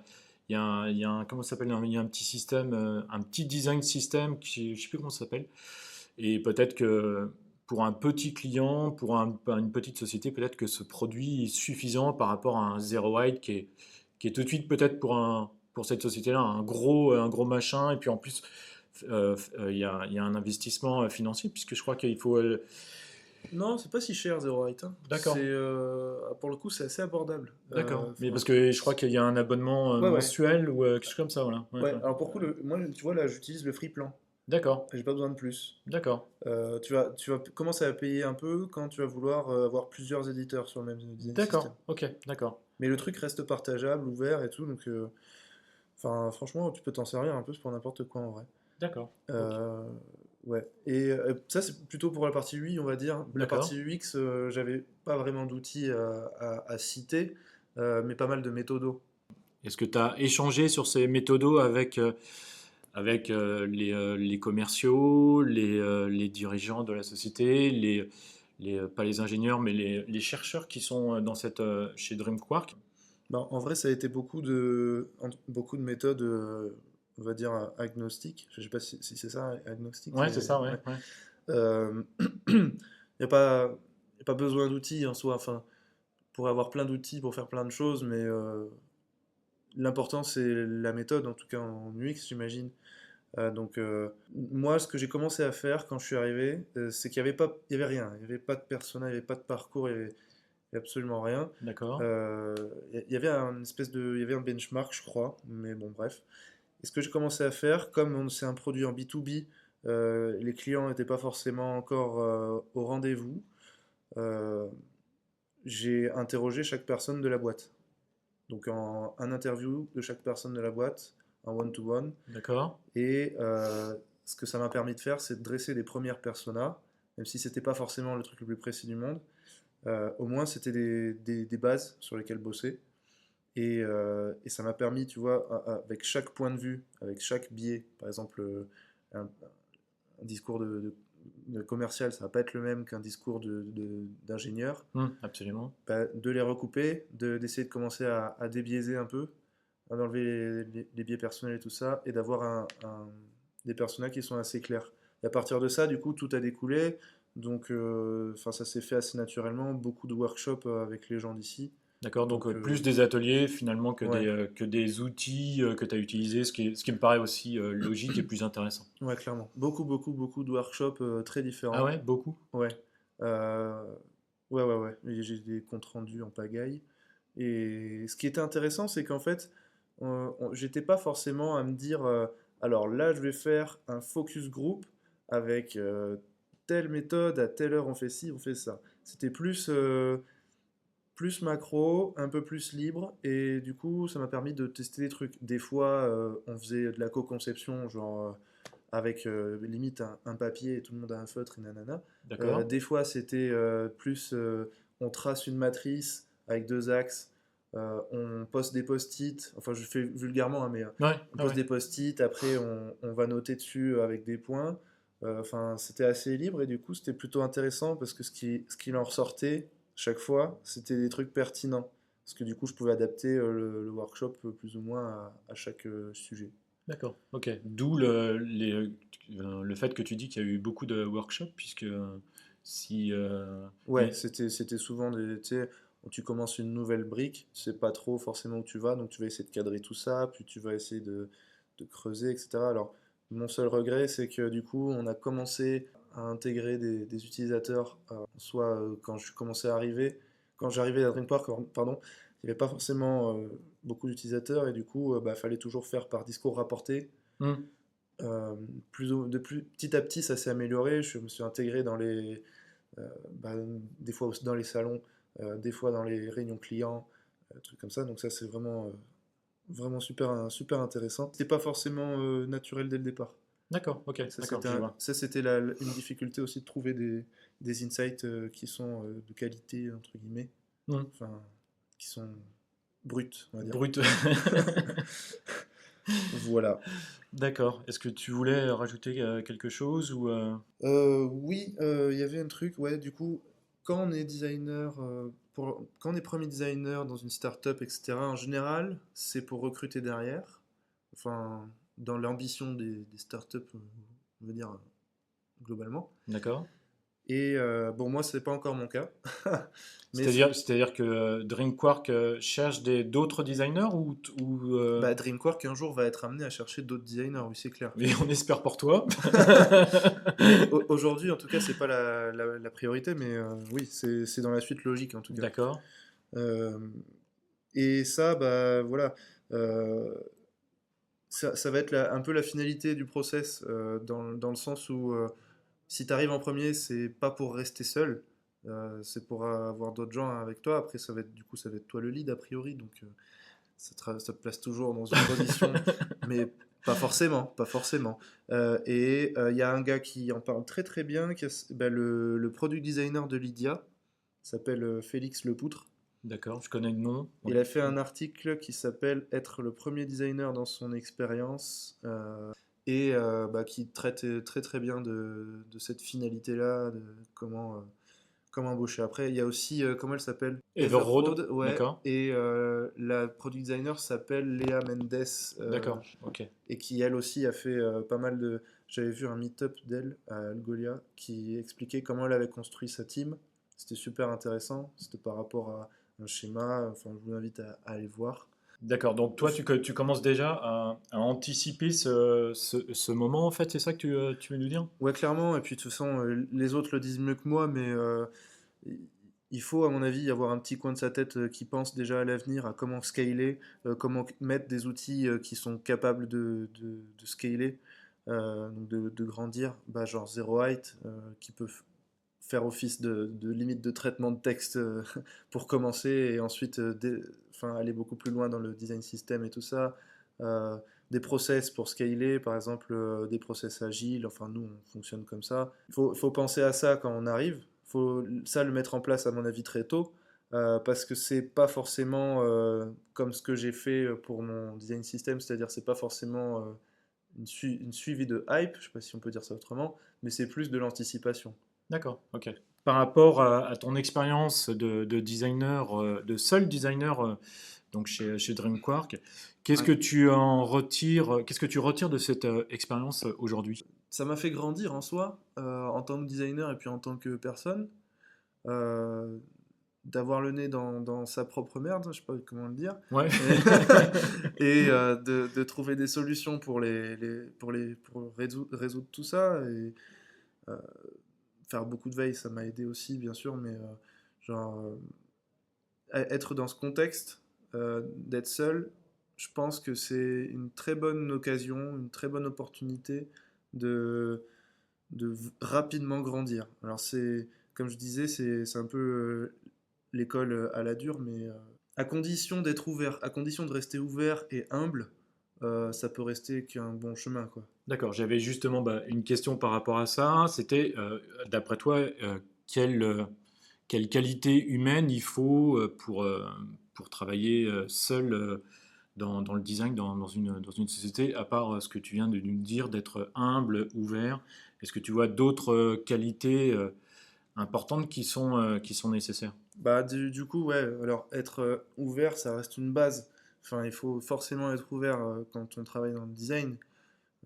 y a comment ça s'appelle, il y a un petit système, un petit design system, je sais plus comment ça s'appelle. Et peut-être que pour un petit client, une petite société, peut-être que ce produit est suffisant par rapport à un Zero White qui est tout de suite peut-être pour cette société-là un gros machin. Et puis en plus, il y a un investissement financier puisque je crois qu'il faut. Non, c'est pas si cher, Zero Height, hein. D'accord, Pour le coup, c'est assez abordable. d'accord. Mais parce Enfin, que je crois qu'il y a un abonnement ouais, ouais. mensuel ou quelque chose comme ça, voilà. Ouais, Ouais, ouais. alors pour le coup, moi, tu vois, là, j'utilise le free plan. D'accord, J'ai pas besoin de plus. d'accord, Tu vas commencer à payer un peu quand tu vas vouloir avoir plusieurs éditeurs sur le même design system. d'accord, ok, d'accord, Mais le truc reste partageable, ouvert et tout, donc enfin, franchement, tu peux t'en servir un peu pour n'importe quoi en vrai. d'accord, ok, Euh, ouais. Et ça, c'est plutôt pour la partie UI, on va dire. La d'accord. partie UX, j'avais pas vraiment d'outils à citer, mais pas mal de méthodos. Est-ce que tu as échangé sur ces méthodos avec avec les commerciaux, les dirigeants de la société, pas les ingénieurs, mais les chercheurs qui sont chez DreamQuark. Bah, en vrai, ça a été beaucoup de méthodes, on va dire, agnostiques. Je sais pas si c'est ça, agnostique. Ouais, c'est ça, ouais, Ouais. ouais. Il n'y a pas, y a pas besoin d'outils en soi. Enfin, pour avoir plein d'outils pour faire plein de choses, mais l'important c'est la méthode, en tout cas en UX, j'imagine. Moi, ce que j'ai commencé à faire quand je suis arrivé, c'est il y avait rien. Il n'y avait pas de persona, il n'y avait pas de parcours, il y avait absolument rien. D'accord. Il y avait il y avait un benchmark, je crois, mais bon, bref. Et ce que j'ai commencé à faire, comme c'est un produit en B2B, les clients n'étaient pas forcément encore au rendez-vous. euh, j'ai interrogé chaque personne de la boîte. Donc un interview de chaque personne de la boîte, un one-to-one. D'accord. Et ce que ça m'a permis de faire, c'est de dresser des premières personas, même si c'était pas forcément le truc le plus précis du monde. Au moins, c'était des bases sur lesquelles bosser. Et ça m'a permis, tu vois, avec chaque point de vue, avec chaque biais, par exemple, un discours de commercial, ça va pas être le même qu'un discours d'ingénieur, Absolument. bah, de les recouper, d'essayer de commencer à débiaiser un peu, d'enlever les biais personnels et tout ça, et d'avoir des personnages qui sont assez clairs. Et à partir de ça, du coup, tout a découlé. Donc, enfin, ça s'est fait assez naturellement. Beaucoup de workshops avec les gens d'ici. D'accord, donc Donc, plus des ateliers finalement ouais, que des outils que tu as utilisés, ce qui me paraît aussi logique et plus intéressant. ouais, clairement. Beaucoup de workshops très Ah différents. ouais, beaucoup? Ouais. Euh, ouais. Et j'ai des comptes rendus en pagaille. Et ce qui était intéressant, c'est qu'en fait, j'étais pas forcément à me dire, alors là, je vais faire un focus group avec telle méthode, à telle heure on fait ci, on fait ça. C'était plus macro, un peu plus libre, et du coup, ça m'a permis de tester des trucs. Des fois, on faisait de la co-conception, genre avec limite un papier et tout le monde a un feutre et nanana. D'accord. Des fois, c'était plus on trace une matrice avec deux axes, on poste des post-it, enfin je fais vulgairement, hein, mais Ouais, on ouais, poste ouais. des post-it, après on va noter dessus avec des points. Enfin, c'était assez libre et du coup, c'était plutôt intéressant parce que ce qui en ressortait chaque fois, c'était des trucs pertinents. Parce que du coup, je pouvais adapter le workshop plus ou moins à chaque sujet. D'accord, ok. Le fait que tu dis qu'il y a eu beaucoup de workshops, puisque si... Ouais, mais c'était souvent tu sais, tu commences une nouvelle brique, tu sais pas trop forcément où tu vas, donc tu vas essayer de cadrer tout ça, puis tu vas essayer de creuser, etc. Alors, mon seul regret, c'est que du coup, on a commencé à intégrer des utilisateurs, soit quand je commençais à arriver, quand j'arrivais à Dreampark, pardon, il n'y avait pas forcément beaucoup d'utilisateurs, et du coup, bah, fallait toujours faire par discours rapporté. Hmm, Petit à petit, ça s'est amélioré, je me suis intégré bah, des fois dans les salons, des fois dans les réunions clients, trucs comme ça. Donc ça, c'est vraiment super intéressant. C'était pas forcément naturel dès le départ. d'accord, ok, d'accord, je vois. Ça, c'était une difficulté aussi de trouver des insights qui sont de qualité, entre guillemets, Hmm, enfin, qui sont bruts, on va dire. brut. Voilà. D'accord. Est-ce que tu voulais rajouter quelque chose ou Oui, il y avait un truc, ouais, du coup, quand on est designer, quand on est premier designer dans une startup, etc., en général, c'est pour recruter derrière. Enfin, dans l'ambition des startups, on va dire, globalement. D'accord. Et bon, moi, c'est pas encore mon cas. Mais C'est-à-dire que DreamQuark cherche d'autres designers bah, DreamQuark, un jour, va être amené à chercher d'autres designers, oui, c'est clair. mais on espère pour toi. Mais aujourd'hui, en tout cas, c'est pas la priorité, mais oui, c'est dans la suite logique, en tout cas. D'accord. Euh, Et ça, bah voilà, euh, ça va être un peu la finalité du process, dans le sens où si tu arrives en premier, c'est pas pour rester seul, c'est pour avoir d'autres gens avec toi. Après, ça va être toi le lead a priori, donc ça te place toujours dans une position, mais pas forcément. Et il y a un gars qui en parle très très bien, bah, le product designer de Lydia, s'appelle Félix Lepoutre. D'accord, je connais le nom. Il Ouais. a fait un article qui s'appelle Être le premier designer dans son expérience. et qui traite très très bien de cette finalité-là, de comment embaucher. Après, il y a aussi, comment elle s'appelle? Everroad, Everroad, ouais, d'accord, et la product designer s'appelle Léa Mendes, d'accord, ok. et qui elle aussi a fait pas mal de... J'avais vu un meet-up d'elle à Algolia qui expliquait comment elle avait construit sa team. C'était super intéressant, c'était par rapport à un schéma, enfin je vous invite à aller voir. D'accord, donc toi, tu commences déjà à anticiper ce moment, en fait, c'est ça que tu veux nous dire? Ouais, clairement, et puis de toute façon, les autres le disent mieux que moi, mais il il faut, à mon avis, avoir un petit coin de sa tête qui pense déjà à l'avenir, à comment scaler, comment mettre des outils qui sont capables de scaler, donc de grandir, genre Zero Height, qui peut faire office de limite de traitement de texte pour commencer, et ensuite enfin, aller beaucoup plus loin dans le design system et tout ça. Euh, des process pour scaler, par exemple des process agiles, enfin nous on fonctionne comme ça. Il faut penser à ça quand on arrive, il faut ça le mettre en place à mon avis très tôt, parce que c'est pas forcément comme ce que j'ai fait pour mon design system, c'est-à-dire c'est pas forcément une suivi de hype, je sais pas si on peut dire ça autrement, mais c'est plus de l'anticipation. D'accord, ok. Par rapport à ton expérience de designer, de seul designer donc chez DreamQuark, Ouais. qu'est-ce que tu retires de cette expérience aujourd'hui? Ça m'a fait grandir en soi, en tant que designer et puis en tant que personne. euh, D'avoir le nez dans sa propre merde, je sais pas comment le dire, Ouais. et, et, de trouver des solutions pour résoudre tout ça, et euh, faire beaucoup de veille, ça m'a aidé aussi, bien sûr, mais genre, être dans ce contexte, d'être seul, je pense que c'est une très bonne occasion, une très bonne opportunité de, rapidement grandir. Alors c'est, comme je disais, c'est un peu l'école à la dure, mais à condition d'être ouvert, à condition de rester ouvert et humble, ça peut rester qu'un bon chemin, quoi. D'accord, j'avais justement une question par rapport à ça. C'était, d'après toi, quelle qualité humaine il faut pour travailler seul dans le design, dans une société, à part ce que tu viens de nous dire, d'être humble, ouvert. Est-ce que tu vois d'autres qualités importantes qui sont nécessaires? Bah, du coup, ouais, alors être ouvert, ça reste une base. Enfin, il faut forcément être ouvert quand on travaille dans le design,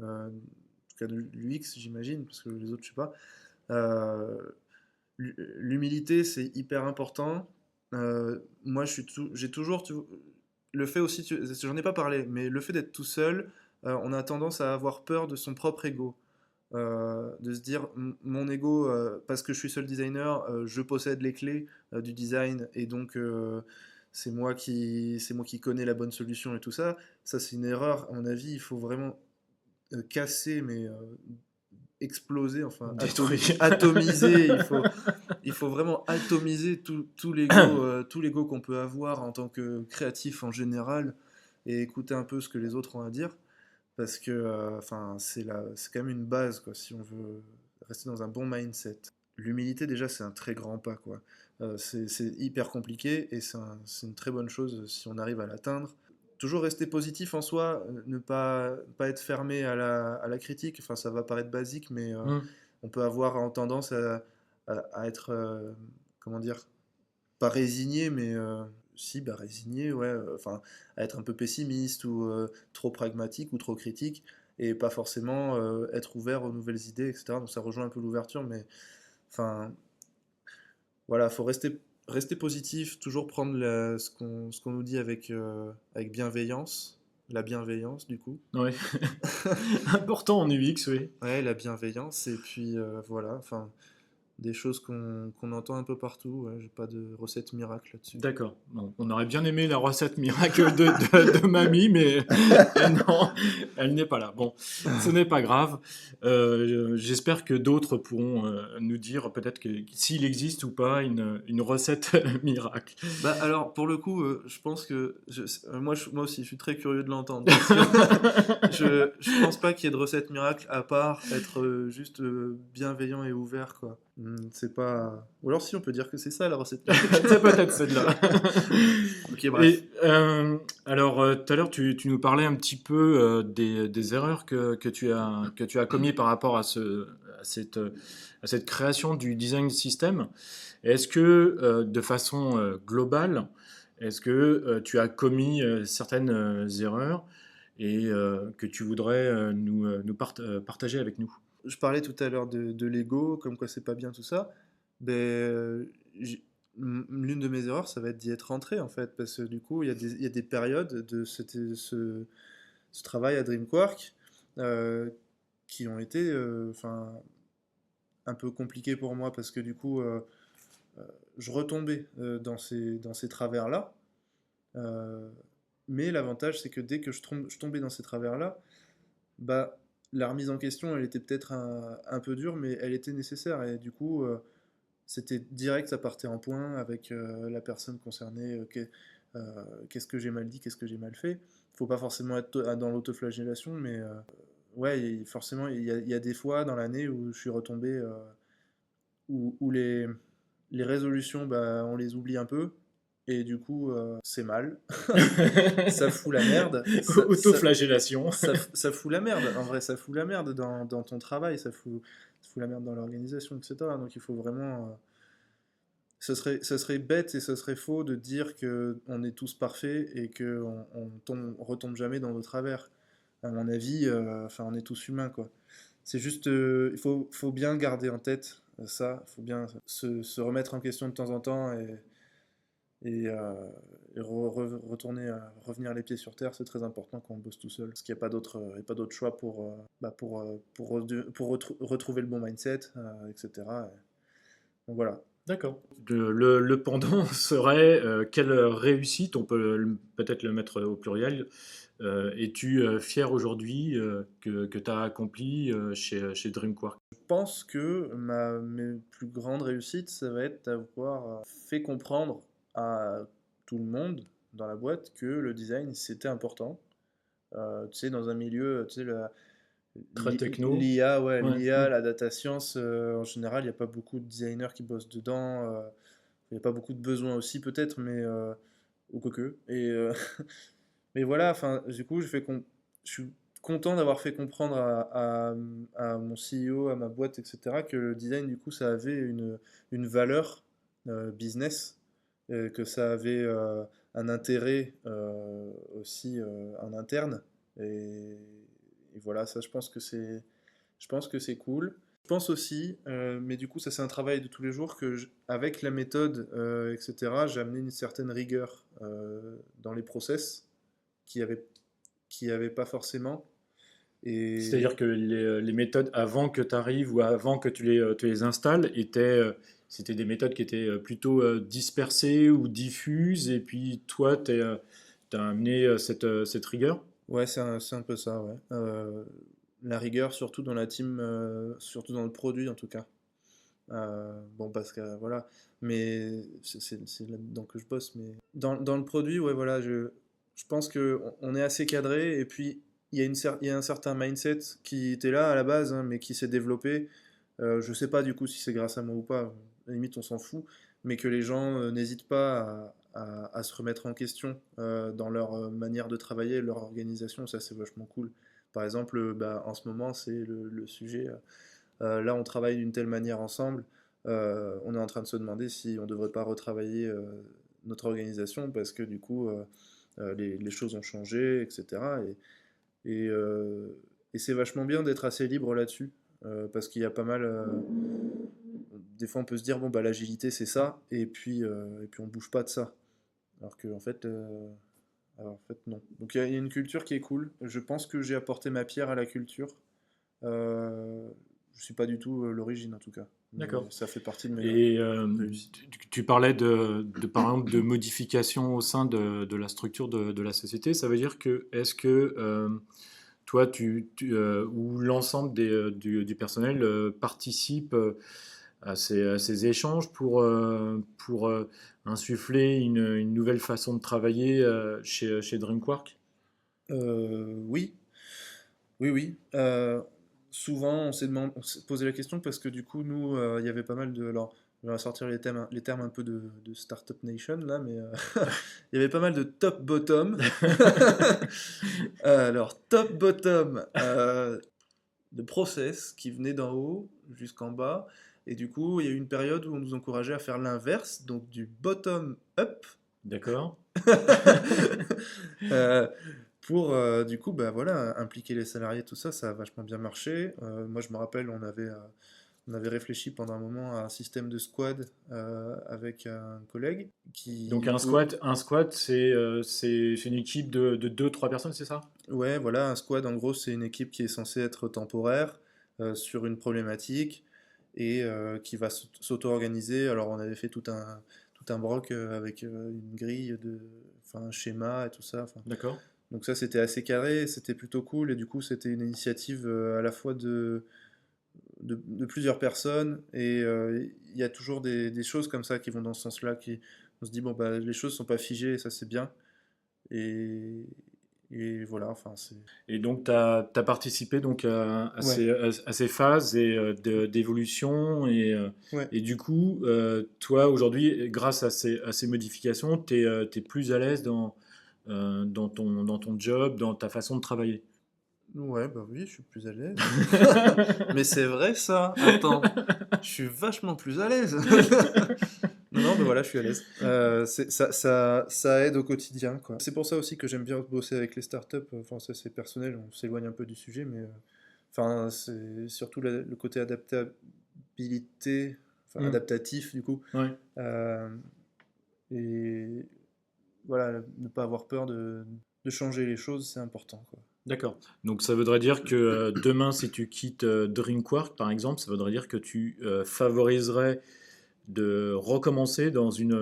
en tout cas de l'UX, j'imagine, parce que les autres, je sais pas. Euh, L'humilité, c'est hyper important. Moi, j'ai toujours, le fait aussi, j'en ai pas parlé, mais le fait d'être tout seul, on a tendance à avoir peur de son propre ego. De se dire, mon ego, parce que je suis seul designer, je possède les clés du design, et donc c'est moi qui connais la bonne solution et tout ça. Ça, c'est une erreur. À mon avis, il faut vraiment casser, mais exploser, enfin Détruit. atomiser. Il faut vraiment atomiser tout l'ego qu'on peut avoir en tant que créatif en général, et écouter un peu ce que les autres ont à dire, parce que enfin c'est quand même une base, quoi, si on veut rester dans un bon mindset. L'humilité, déjà, c'est un très grand pas, quoi. C'est hyper compliqué, et c'est une très bonne chose si on arrive à l'atteindre. Toujours rester positif en soi, ne pas être fermé à la critique. Enfin, ça va paraître basique, mais Hmm. on peut avoir en tendance à être, comment dire, pas résigné, mais si, bah résigné, ouais, enfin, à être un peu pessimiste, ou trop pragmatique ou trop critique, et pas forcément être ouvert aux nouvelles idées, etc. Donc ça rejoint un peu l'ouverture, mais enfin, voilà, faut rester positif, toujours prendre ce qu'on nous dit avec bienveillance, la bienveillance du coup. Ouais. Important en UX, oui. Ouais, la bienveillance, et puis voilà, enfin, des choses qu'on entend un peu partout, ouais, j'ai pas de recette miracle là-dessus. D'accord. Bon, on aurait bien aimé la recette miracle de mamie, mais non, elle n'est pas là. Bon, ce n'est pas grave. J'espère que d'autres pourront nous dire peut-être s'il existe ou pas une recette miracle. Bah alors pour le coup, je pense que moi aussi je suis très curieux de l'entendre, parce que je pense pas qu'il y ait de recette miracle à part être juste bienveillant et ouvert, quoi. C'est pas. Ou alors si on peut dire que c'est ça la recette. C'est peut-être celle-là. Ok, bref. Alors, tout à l'heure, tu nous parlais un petit peu des erreurs que tu as commis par rapport à à cette création du design system. Est-ce que, de façon globale, est-ce que tu as commis certaines erreurs et que tu voudrais partager avec nous? Je parlais tout à l'heure de l'ego, comme quoi c'est pas bien tout ça. Ben, l'une de mes erreurs, ça va être d'y être rentré en fait, parce que du coup, il y a des périodes de ce travail à Dreamquark euh, qui ont été enfin, un peu compliquées pour moi, parce que du coup, je retombais dans ces travers-là. Euh, mais l'avantage, c'est que dès que je tombais dans ces travers-là, bah, la remise en question, elle était peut-être un peu dure, mais elle était nécessaire. Et du coup, c'était direct, ça partait en point avec la personne concernée. Qu'est-ce que j'ai mal dit, qu'est-ce que j'ai mal fait. Faut pas forcément être dans l'autoflagellation, mais ouais, forcément, il y a des fois dans l'année où je suis retombé, où les résolutions, bah, on les oublie un peu. Et du coup, c'est mal. Ça fout la merde. Autoflagellation. Ça fout la merde. En vrai, ça fout la merde dans ton travail. Ça fout la merde dans l'organisation, etc. Donc il faut vraiment. Ça serait bête et ça serait faux de dire que on est tous parfaits et qu'on retombe jamais dans nos travers. À mon avis, enfin, on est tous humains, quoi. C'est juste, faut bien garder en tête ça. Il faut bien se remettre en question de temps en temps et, retourner, revenir les pieds sur terre, c'est très important quand on bosse tout seul. Parce qu'il n'y a pas d'autre, y a pas d'autre choix pour retrouver le bon mindset, etc. Donc voilà. D'accord. Le pendant serait quelle réussite, on peut peut-être le mettre au pluriel, es-tu fier aujourd'hui que tu as accompli chez DreamQuark? Je pense que mes plus grandes réussites, ça va être d'avoir fait comprendre à tout le monde dans la boîte que le design, c'était important. Tu sais, dans un milieu, tu sais, Très techno. l'IA, ouais, Ouais, l'IA, ouais. la data science, en général, il n'y a pas beaucoup de designers qui bossent dedans. Il n'y a pas beaucoup de besoins aussi, peut-être, mais ou quoique. Mais voilà, enfin, du coup, je suis content d'avoir fait comprendre à mon CEO, à ma boîte, etc., que le design, du coup, ça avait une valeur business, que ça avait un intérêt aussi en interne. Et, et voilà, ça, je pense que c'est cool. Je pense aussi, mais du coup, ça c'est un travail de tous les jours, avec la méthode, etc., j'ai amené une certaine rigueur dans les process qui avait, qui avait pas forcément. Et C'est-à-dire que les méthodes avant que tu arrives ou avant que tu les installes c'était des méthodes qui étaient plutôt dispersées ou diffuses, et puis toi, tu as amené cette rigueur. ouais, c'est un peu ça, ouais. La rigueur, surtout dans la team, surtout dans le produit en tout cas. Bon, parce que voilà, mais c'est là-dedans que je bosse. Mais dans le produit, ouais, voilà, je pense que on est assez cadré et puis il y a un certain mindset qui était là à la base, hein, mais qui s'est développé. Je sais pas du coup si c'est grâce à moi ou pas, à la limite on s'en fout, mais que les gens n'hésitent pas à se remettre en question dans leur manière de travailler, leur organisation, ça c'est vachement cool. Par exemple, bah, en ce moment, c'est le sujet. Là, on travaille d'une telle manière ensemble. On est en train de se demander si on ne devrait pas retravailler notre organisation parce que du coup, les choses ont changé, etc. Et, euh, et c'est vachement bien d'être assez libre là-dessus parce qu'il y a pas mal. Des fois, on peut se dire bon bah l'agilité c'est ça et puis on bouge pas de ça. Alors que en fait non. Donc il y a une culture qui est cool. Je pense que j'ai apporté ma pierre à la culture. Euh, je suis pas du tout l'origine en tout cas, mais D'accord. ça fait partie de mes Et réussites. tu parlais par exemple, de modifications au sein de la structure de la société. Ça veut dire que, est-ce que toi, ou l'ensemble du personnel participe à ces échanges pour insuffler une nouvelle façon de travailler chez DreamQuark? Oui, oui, oui. souvent, on s'est posé la question parce que du coup, nous, il y avait pas mal de. Alors, on va sortir les termes un peu de Startup Nation là, mais il y avait pas mal de top-bottom. Alors, top-bottom de process qui venaient d'en haut jusqu'en bas. Et du coup, il y a eu une période où on nous encourageait à faire l'inverse, donc du bottom-up. D'accord. Euh, pour du coup bah voilà impliquer les salariés tout ça ça a vachement bien marché. Moi je me rappelle on avait réfléchi pendant un moment à un système de squad avec un collègue Donc qui un squat, c'est une équipe de 2-3 personnes, c'est ça? ouais voilà un squad en gros c'est une équipe qui est censée être temporaire sur une problématique et qui va s'auto-organiser. Alors on avait fait tout un broc avec une grille de enfin un schéma et tout ça enfin. D'accord. Donc ça, c'était assez carré, c'était plutôt cool, et du coup, c'était une initiative à la fois de plusieurs personnes, et il y a toujours des choses comme ça qui vont dans ce sens-là, qui on se dit, bon, bah, les choses sont pas figées, et ça, c'est bien. Et, et voilà, enfin, c'est... Et donc, tu as participé donc Ouais, à ces phases d'évolution. ouais. Et du coup, toi, aujourd'hui, grâce à ces modifications, tu es, plus à l'aise dans ton job, dans ta façon de travailler. Ouais, bah oui, je suis plus à l'aise. Mais c'est vrai ça, attends, je suis vachement plus à l'aise. Non, non, mais voilà, je suis à l'aise. Ça aide au quotidien, quoi. C'est pour ça aussi que j'aime bien bosser avec les startups. Enfin, ça c'est personnel, on s'éloigne un peu du sujet, mais enfin, c'est surtout le côté adaptabilité, enfin Hmm. adaptatif du coup. Ouais, Euh, et voilà, ne pas avoir peur de changer les choses, c'est important, quoi. d'accord. Donc, ça voudrait dire que demain, si tu quittes Drinkwork, par exemple, ça voudrait dire que tu favoriserais de recommencer dans une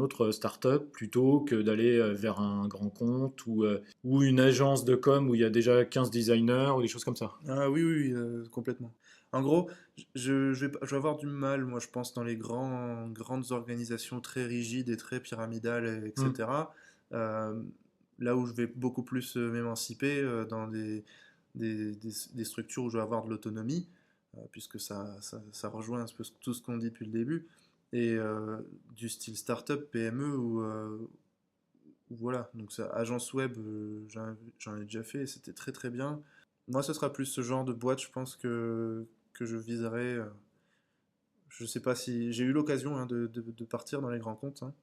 autre startup plutôt que d'aller vers un grand compte ou une agence de com où il y a déjà 15 designers ou des choses comme ça. Ah oui, oui, oui, complètement. En gros, je vais avoir du mal, moi, je pense, dans les grandes organisations très rigides et très pyramidales, Hmm. etc. Euh, Là où je vais beaucoup plus m'émanciper dans des structures où je vais avoir de l'autonomie, puisque ça rejoint un peu tout ce qu'on dit depuis le début, et du style startup, PME, où voilà, donc ça, agence web, j'en ai déjà fait et c'était très très bien. Moi, ce sera plus ce genre de boîte, je pense que je viserai. Je sais pas si j'ai eu l'occasion hein, de partir dans les grands comptes, hein,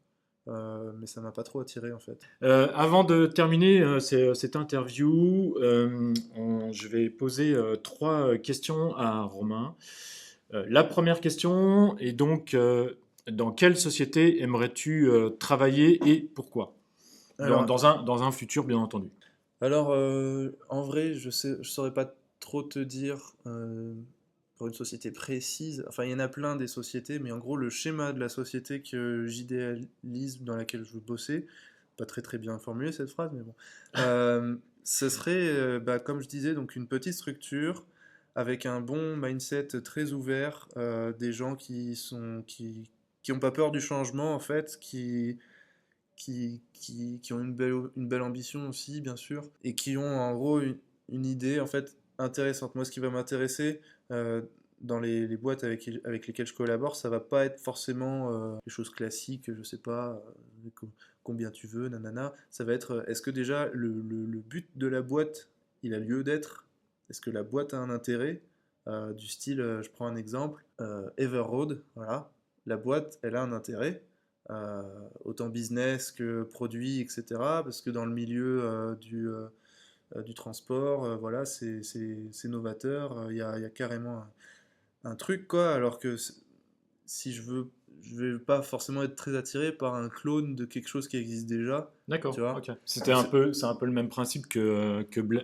mais ça m'a pas trop attiré en fait. Avant de terminer cette interview, je vais poser trois questions à Romain. La première question est donc dans quelle société aimerais-tu travailler et pourquoi? Alors, Dans un futur, bien entendu. alors en vrai, je saurais pas trop te dire pour une société précise. Enfin, il y en a plein des sociétés, mais en gros, le schéma de la société que j'idéalise, dans laquelle je veux bosser, pas très très bien formulé cette phrase, mais bon, ce serait, bah, comme je disais, donc une petite structure avec un bon mindset très ouvert, des gens qui ont pas peur du changement en fait, qui ont une belle ambition aussi, bien sûr, et qui ont en gros une idée en fait intéressante. Moi, ce qui va m'intéresser dans les boîtes avec lesquelles je collabore, ça va pas être forcément les choses classiques, je sais pas, combien tu veux, nanana. Ça va être, est-ce que déjà le but de la boîte, il a lieu d'être? Est-ce que la boîte a un intérêt? Du style, je prends un exemple, Everroad, voilà. La boîte, elle a un intérêt euh, autant business que produit, etc. Parce que dans le milieu du transport, voilà, c'est novateur. Il y a carrément un truc, quoi. Alors que si je vais pas forcément être très attiré par un clone de quelque chose qui existe déjà, tu D'accord, vois. ok. Donc C'est un peu le même principe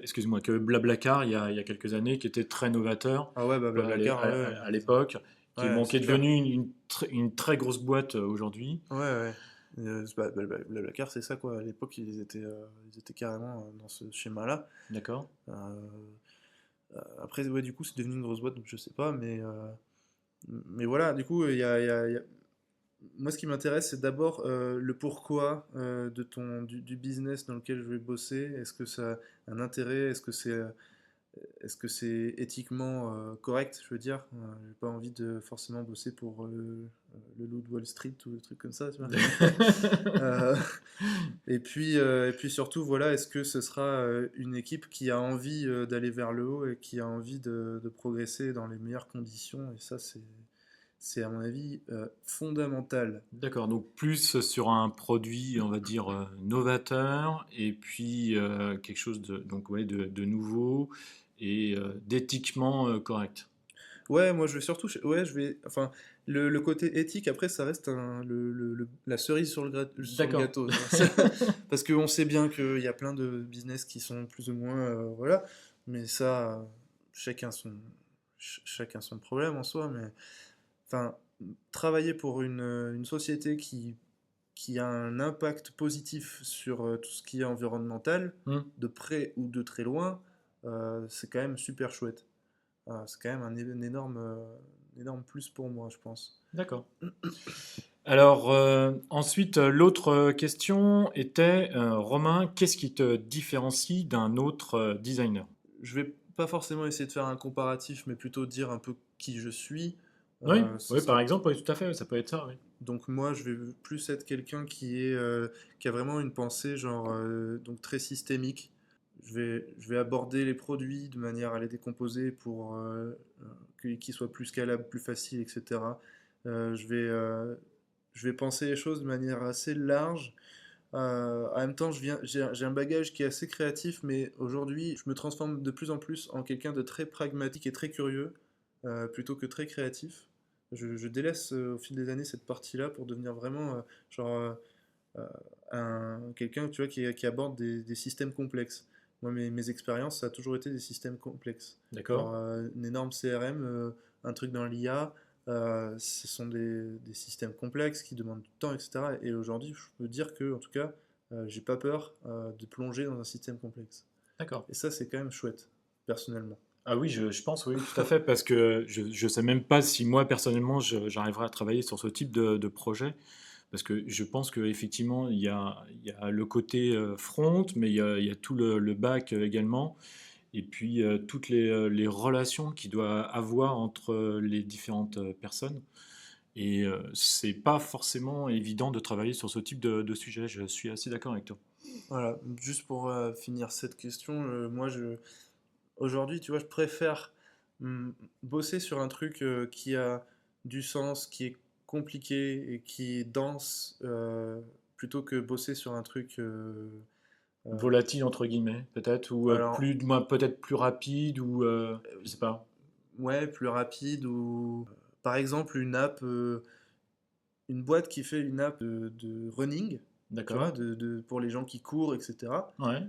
excuse-moi, que Blablacar il y a quelques années, qui était très novateur ah ouais, bah Blablacar, ouais, à l'époque, ouais, qui c'est est clair. devenu une très grosse boîte aujourd'hui. Ouais, ouais. Blablacar, c'est ça, quoi. À l'époque, ils étaient carrément dans ce schéma-là. D'accord. Euh, Après, ouais, du coup, c'est devenu une grosse boîte, donc je sais pas, mais voilà, du coup, moi, ce qui m'intéresse, c'est d'abord le pourquoi du business dans lequel je vais bosser. Est-ce que ça a un intérêt? Est-ce que c'est est-ce que c'est éthiquement correct, je veux dire. J'ai pas envie de forcément bosser pour le loup de Wall Street ou des trucs comme ça, tu vois. Euh, et puis surtout, voilà, est-ce que ce sera une équipe qui a envie d'aller vers le haut et qui a envie de progresser dans les meilleures conditions? Et ça, c'est à mon avis fondamental. D'accord, donc plus sur un produit, on va dire, novateur, et puis quelque chose donc, ouais, de nouveau et d'éthiquement correct. Ouais, moi je vais surtout, ouais, enfin, le côté éthique après, ça reste la cerise sur sur le D'accord. gâteau, tu vois. Parce qu'on sait bien qu'il y a plein de business qui sont plus ou moins, voilà, mais ça, chacun son, chacun son problème en soi, mais enfin, travailler pour une société qui a un impact positif sur tout ce qui est environnemental, Hmm, de près ou de très loin, c'est quand même super chouette. C'est quand même un énorme plus pour moi, je pense. d'accord. Alors, ensuite, l'autre question était, Romain, qu'est-ce qui te différencie d'un autre designer? Je vais pas forcément essayer de faire un comparatif, mais plutôt dire un peu qui je suis. Oui, Ce oui, par serait exemple, oui, tout à fait, ça peut être ça, oui. donc moi, je vais plus être quelqu'un qui a vraiment une pensée genre donc très systémique. Je vais aborder les produits de manière à les décomposer pour qu'ils soient plus scalables, plus faciles, etc. Je vais penser les choses de manière assez large. En même temps, j'ai un bagage qui est assez créatif, mais aujourd'hui, je me transforme de plus en plus en quelqu'un de très pragmatique et très curieux, plutôt que très créatif. Je délaisse au fil des années cette partie-là pour devenir vraiment genre quelqu'un, tu vois, qui aborde des systèmes complexes. Moi, mes expériences, ça a toujours été des systèmes complexes. D'accord. Genre une énorme CRM, un truc dans l'IA, ce sont des systèmes complexes qui demandent du temps, etc. Et aujourd'hui, je peux dire que, en tout cas, j'ai pas peur de plonger dans un système complexe. D'accord. Et ça, c'est quand même chouette, personnellement. Ah oui, je pense, oui, tout à fait, parce que je ne sais même pas si moi, personnellement, j'arriverai à travailler sur ce type de projet, parce que je pense qu'effectivement, il y a le côté front, mais il y a tout le back également, et puis toutes les relations qu'il doit avoir entre les différentes personnes. Et c'est pas forcément évident de travailler sur ce type de sujet, je suis assez d'accord avec toi. Voilà, juste pour finir cette question, aujourd'hui, tu vois, je préfère bosser sur un truc qui a du sens, qui est compliqué et qui est dense, plutôt que bosser sur un truc. Euh, Volatile, entre guillemets, peut-être, ou alors, peut-être plus rapide, ou je sais pas. ouais, plus rapide ou. Par exemple, une boîte qui fait une app de running, tu vois, D'accord. pour les gens qui courent, etc. Ouais.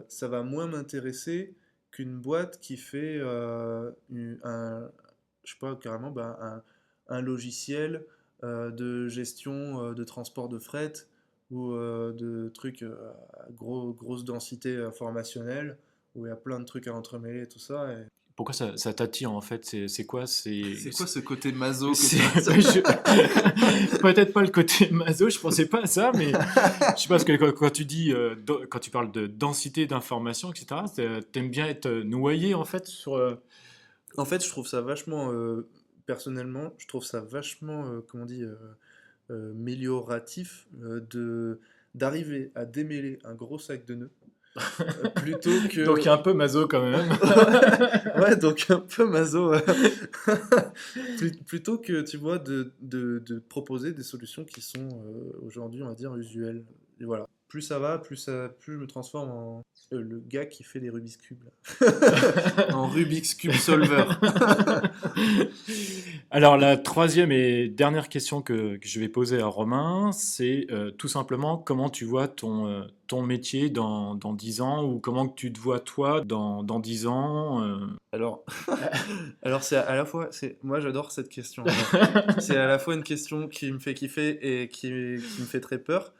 Ça va moins m'intéresser qu'une boîte qui fait je sais pas, carrément, bah, un logiciel de gestion de transport de fret ou de trucs à grosse densité informationnelle où il y a plein de trucs à entremêler et tout ça. Pourquoi ça t'attire en fait? C'est quoi? C'est quoi ce côté maso que C'est- tu as? Peut-être pas le côté maso, je pensais pas à ça, mais je sais pas, parce que quand tu dis, quand tu parles de densité d'information, etc., t'aimes bien être noyé en fait sur. En fait, je trouve ça vachement, personnellement, je trouve ça vachement, comment on dit, mélioratif d'arriver à démêler un gros sac de nœuds plutôt Donc il que y a un peu maso quand même. ouais, donc un peu maso plutôt que tu vois de proposer des solutions qui sont aujourd'hui on va dire usuelles et voilà, plus je me transforme en le gars qui fait les Rubik's Cube là. En Rubik's Cube solver. Alors, la troisième et dernière question que je vais poser à Romain, c'est tout simplement comment tu vois ton métier dans 10 ans, ou comment que tu te vois toi dans 10 ans. Alors, alors c'est à la fois, moi j'adore cette question. Alors, c'est à la fois une question qui me fait kiffer et qui me fait très peur.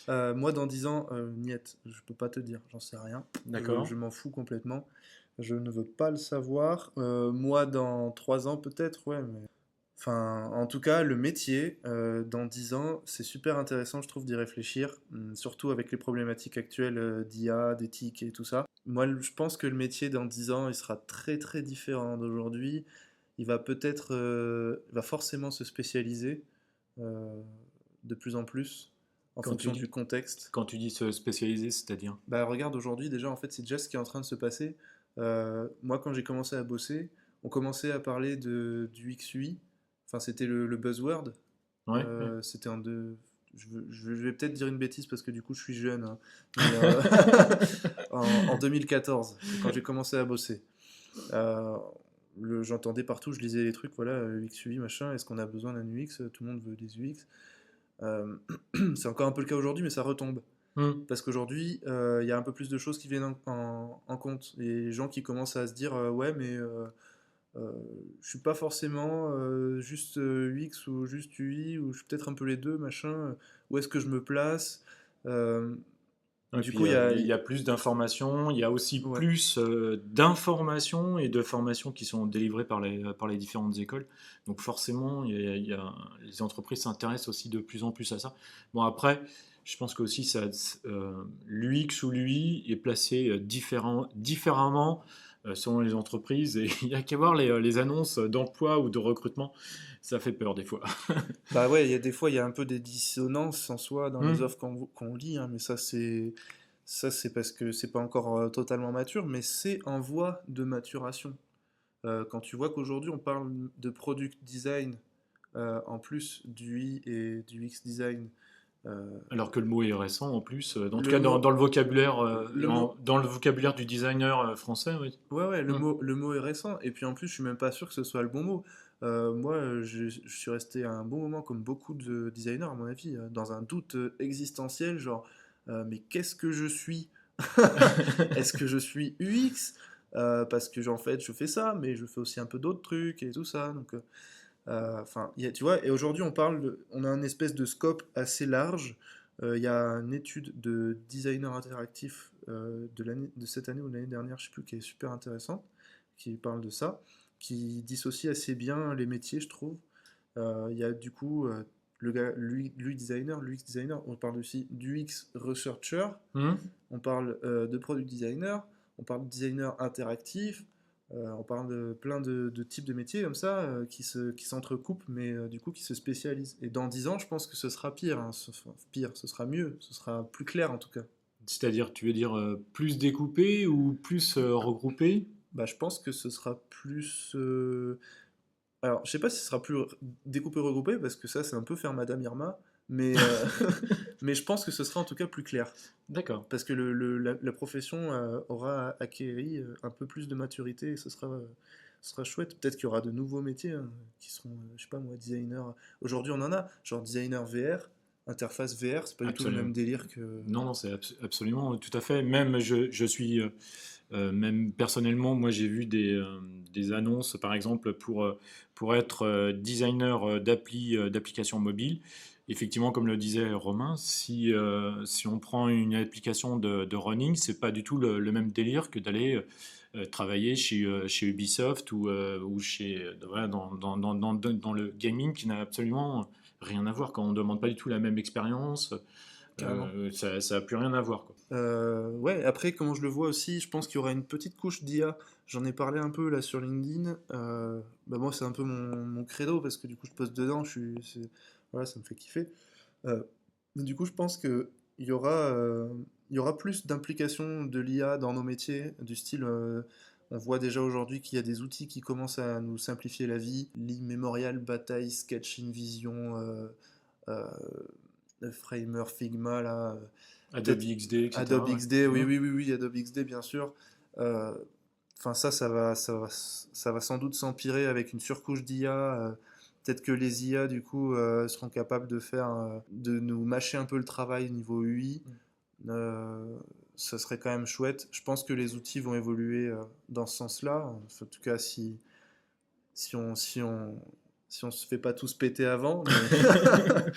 Moi dans 10 ans, niet, je peux pas te dire, j'en sais rien. Je D'accord. m'en fous complètement. Je ne veux pas le savoir. Moi dans 3 ans peut-être, ouais, mais Enfin, en tout cas, le métier, dans 10 ans, c'est super intéressant, je trouve, d'y réfléchir, surtout avec les problématiques actuelles d'IA, d'éthique et tout ça. Moi, je pense que le métier, dans 10 ans, il sera très très différent d'aujourd'hui. Il va peut-être, va forcément se spécialiser euh, de plus en plus en Quand tu fonction dis, du contexte. quand tu dis se spécialiser, c'est-à-dire? Bah, regarde, aujourd'hui, déjà, en fait, c'est déjà ce qui est en train de se passer. Moi, quand j'ai commencé à bosser, on commençait à parler du XUI. Enfin, c'était le buzzword. Ouais, ouais. C'était en deux. Je vais peut-être dire une bêtise parce que du coup, je suis jeune, hein. Mais en 2014, quand j'ai commencé à bosser. Euh, J'entendais partout, je lisais les trucs, voilà, XUI, machin, est-ce qu'on a besoin d'un UX? Tout le monde veut des UX. Euh, c'est encore un peu le cas aujourd'hui, mais ça retombe. Hmm. Parce qu'aujourd'hui, il y a un peu plus de choses qui viennent en compte. Et les gens qui commencent à se dire, ouais, mais euh, je suis pas forcément juste UX ou juste UI, ou je suis peut-être un peu les deux, machin. Où est-ce que je me place? Euh, Et du puis coup, il y a. il y a plus d'informations, il y a aussi Ouais. plus d'informations et de formations qui sont délivrées par les différentes écoles. Donc forcément, les entreprises s'intéressent aussi de plus en plus à ça. Bon après, je pense qu'aussi l'UX ou l'UI est placé différemment selon les entreprises et il y a qu'à voir les annonces d'emploi ou de recrutement, ça fait peur des fois. Bah ouais, il y a des fois, il y a un peu des dissonances en soi dans les Hmm. offres qu'on lit, hein, mais ça c'est parce que c'est pas encore totalement mature, mais c'est en voie de maturation. Quand tu vois qu'aujourd'hui on parle de product design en plus du UI et du X design, euh, Alors que le mot est récent en plus, en tout le cas mot, dans le vocabulaire, le mot, dans le vocabulaire du designer français, oui. ouais ouais, Hmm. le mot est récent, et puis en plus je suis même pas sûr que ce soit le bon mot. Moi, je suis resté un bon moment comme beaucoup de designers à mon avis, dans un doute existentiel, genre mais qu'est-ce que je suis? Est-ce que je suis UX? Parce que en fait je fais ça, mais je fais aussi un peu d'autres trucs et tout ça. Donc enfin, tu vois, et aujourd'hui on a un espèce de scope assez large. Il y a une étude de designer interactif de cette année ou de l'année dernière, je sais plus, qui est super intéressante, qui parle de ça, qui dissocie assez bien les métiers, je trouve. Il y a du coup le gars, lui designer, l'UX designer, on parle aussi d'UX researcher, Hmm. on parle de product designer, on parle de designer interactif, on parle de plein de types de métiers comme ça qui s'entrecoupent, mais du coup qui se spécialisent. Et dans 10 ans, je pense que ce sera pire, hein, enfin, pire, ce sera mieux, ce sera plus clair en tout cas. C'est-à-dire, tu veux dire plus découpé ou plus regroupé? Bah, je pense que ce sera plus. Alors, je sais pas si ce sera plus découpé, regroupé, parce que ça, c'est un peu faire Madame Irma, mais, mais je pense que ce sera en tout cas plus clair. D'accord. Parce que la profession aura acquéri un peu plus de maturité et ce sera chouette. Peut-être qu'il y aura de nouveaux métiers hein, qui seront, je sais pas moi, designer. Aujourd'hui, on en a, genre designer VR, interface VR, c'est pas du tout le Absolument. même délire que. Non, non, c'est absolument tout à fait. Même je suis même personnellement, moi j'ai vu des annonces, par exemple, pour être designer d'applications mobiles. Effectivement, comme le disait Romain, si on prend une application de running, c'est pas du tout le même délire que d'aller travailler chez Ubisoft ou voilà, dans le gaming qui n'a absolument rien à voir. Quand on ne demande pas du tout la même expérience, Carrément. ça n'a plus rien à voir, quoi. Ouais, après, comment je le vois aussi, je pense qu'il y aura une petite couche d'IA. J'en ai parlé un peu là sur LinkedIn. Bah moi, c'est un peu mon credo parce que du coup, je poste dedans. Voilà, ça me fait kiffer. Euh, mais du coup, je pense que il y aura plus d'implication de l'IA dans nos métiers, du style. On voit déjà aujourd'hui qu'il y a des outils qui commencent à nous simplifier la vie. L'Immemorial, Bataille, Sketch, InVision, euh, Framer, Figma, là. Adobe Peut-être XD, Adobe etc. Ouais. XD, oui, Mmh. oui, oui, oui, Adobe XD, bien sûr. Euh, Enfin, ça va sans doute s'empirer avec une surcouche d'IA. Peut-être que les IA, du coup, seront capables de nous mâcher un peu le travail au niveau UI. Euh, Ça serait quand même chouette. Je pense que les outils vont évoluer dans ce sens-là. En tout cas, si on, si on, si on se fait pas tous péter avant, mais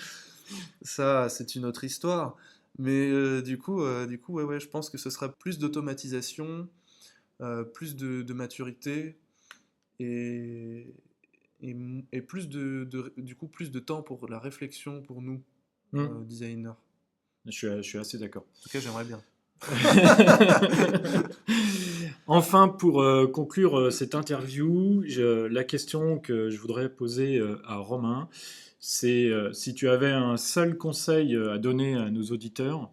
ça, c'est une autre histoire. Mais du coup, ouais, ouais, je pense que ce sera plus d'automatisation, plus de maturité et, et plus du coup, plus de temps pour la réflexion pour nous, designers. Je suis assez d'accord. En tout cas, j'aimerais bien. Enfin, pour conclure cette interview, la question que je voudrais poser à Romain, c'est si tu avais un seul conseil à donner à nos auditeurs,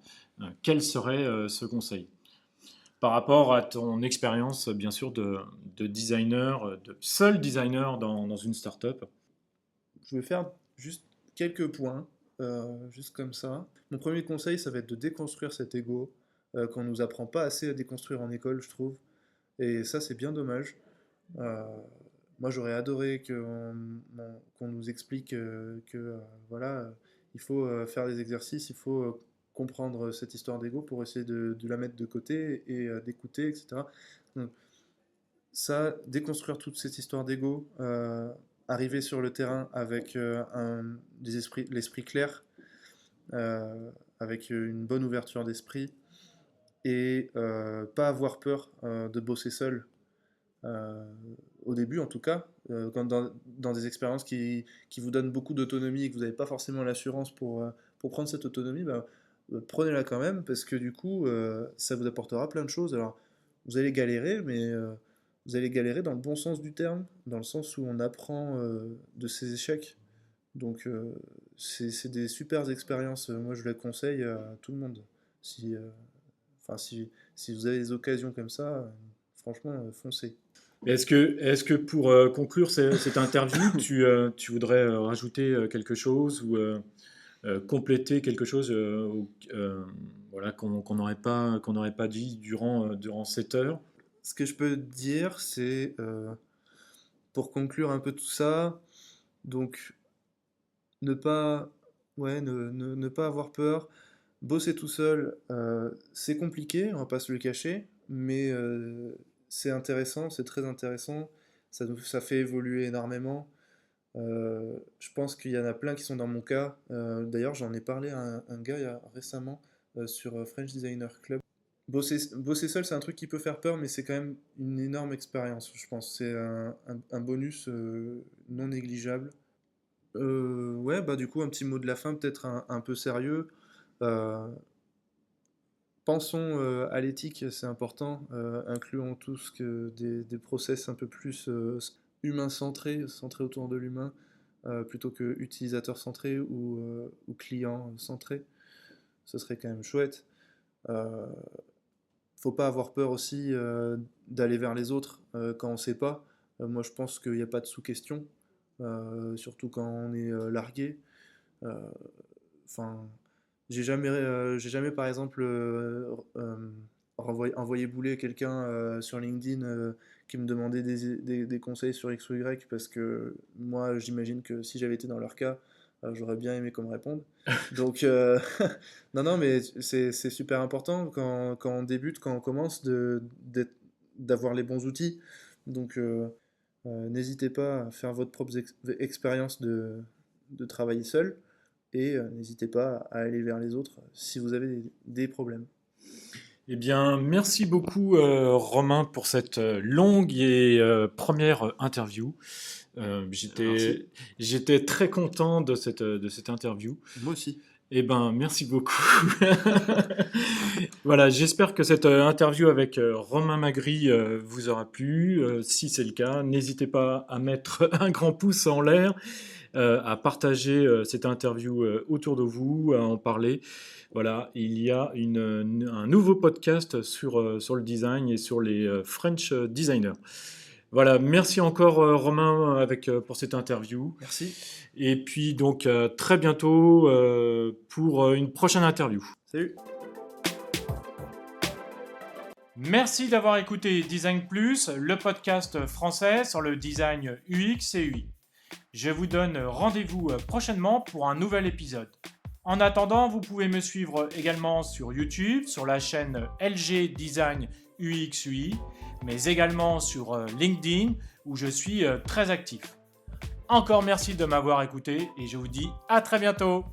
quel serait ce conseil? Par rapport à ton expérience, bien sûr, de designer, de seul designer dans une startup. Je vais faire juste quelques points, juste comme ça. Mon premier conseil, ça va être de déconstruire cet ego qu'on nous apprend pas assez à déconstruire en école, je trouve. Et ça, c'est bien dommage. Euh, Moi, j'aurais adoré qu'on nous explique voilà, il faut faire des exercices, il faut comprendre cette histoire d'ego pour essayer de la mettre de côté et d'écouter, etc. Donc, ça, déconstruire toute cette histoire d'ego, arriver sur le terrain avec l'esprit clair, avec une bonne ouverture d'esprit et pas avoir peur de bosser seul. euh, Au début en tout cas, dans des expériences qui vous donnent beaucoup d'autonomie et que vous n'avez pas forcément l'assurance pour prendre cette autonomie, bah, prenez-la quand même parce que du coup, ça vous apportera plein de choses. Alors, vous allez galérer, mais vous allez galérer dans le bon sens du terme, dans le sens où on apprend de ses échecs. Donc, c'est des super expériences. Moi, je les conseille à tout le monde. Si, enfin, si vous avez des occasions comme ça, franchement, foncez. Est-ce que pour conclure cette interview, tu voudrais rajouter quelque chose ou compléter quelque chose voilà, qu'on n'aurait pas dit durant cette heure? Ce que je peux dire, c'est, pour conclure un peu tout ça, donc ne pas, ouais, ne pas avoir peur, bosser tout seul, c'est compliqué, on va pas se le cacher, mais c'est intéressant, c'est très intéressant, ça fait évoluer énormément. Je pense qu'il y en a plein qui sont dans mon cas. D'ailleurs, j'en ai parlé à un gars récemment sur French Designer Club. Bosser seul, c'est un truc qui peut faire peur, mais c'est quand même une énorme expérience, je pense. C'est un bonus non négligeable. Ouais, bah du coup, un petit mot de la fin, peut-être un peu sérieux. Euh, Pensons à l'éthique, c'est important. Incluons tous des process un peu plus humain-centrés, centrés autour de l'humain, plutôt que utilisateur-centré ou client-centré. Ce serait quand même chouette. Euh, Faut pas avoir peur aussi d'aller vers les autres quand on sait pas. Moi, je pense qu'il n'y a pas de sous-question, surtout quand on est largué. Euh, Enfin, j'ai jamais par exemple envoyé bouler quelqu'un sur LinkedIn qui me demandait des conseils sur X ou Y parce que moi, j'imagine que si j'avais été dans leur cas, j'aurais bien aimé qu'on me réponde. Donc, non, non, mais c'est super important quand on débute, quand on commence, d'avoir les bons outils. Donc, n'hésitez pas à faire votre propre expérience de travailler seul et n'hésitez pas à aller vers les autres si vous avez des problèmes. Eh bien, merci beaucoup Romain pour cette longue et première interview. Merci. J'étais très content de cette interview. Moi aussi. Eh ben, merci beaucoup. Voilà, j'espère que cette interview avec Romain Magri vous aura plu. Si c'est le cas, n'hésitez pas à mettre un grand pouce en l'air, à partager cette interview autour de vous, à en parler. Voilà, il y a un nouveau podcast sur le design et sur les French designers. Voilà, merci encore Romain pour cette interview. Merci. Et puis donc très bientôt pour une prochaine interview. Salut. Merci d'avoir écouté Design Plus, le podcast français sur le design UX et UI. Je vous donne rendez-vous prochainement pour un nouvel épisode. En attendant, vous pouvez me suivre également sur YouTube, sur la chaîne LG Design UX UI, mais également sur LinkedIn où je suis très actif. Encore merci de m'avoir écouté et je vous dis à très bientôt.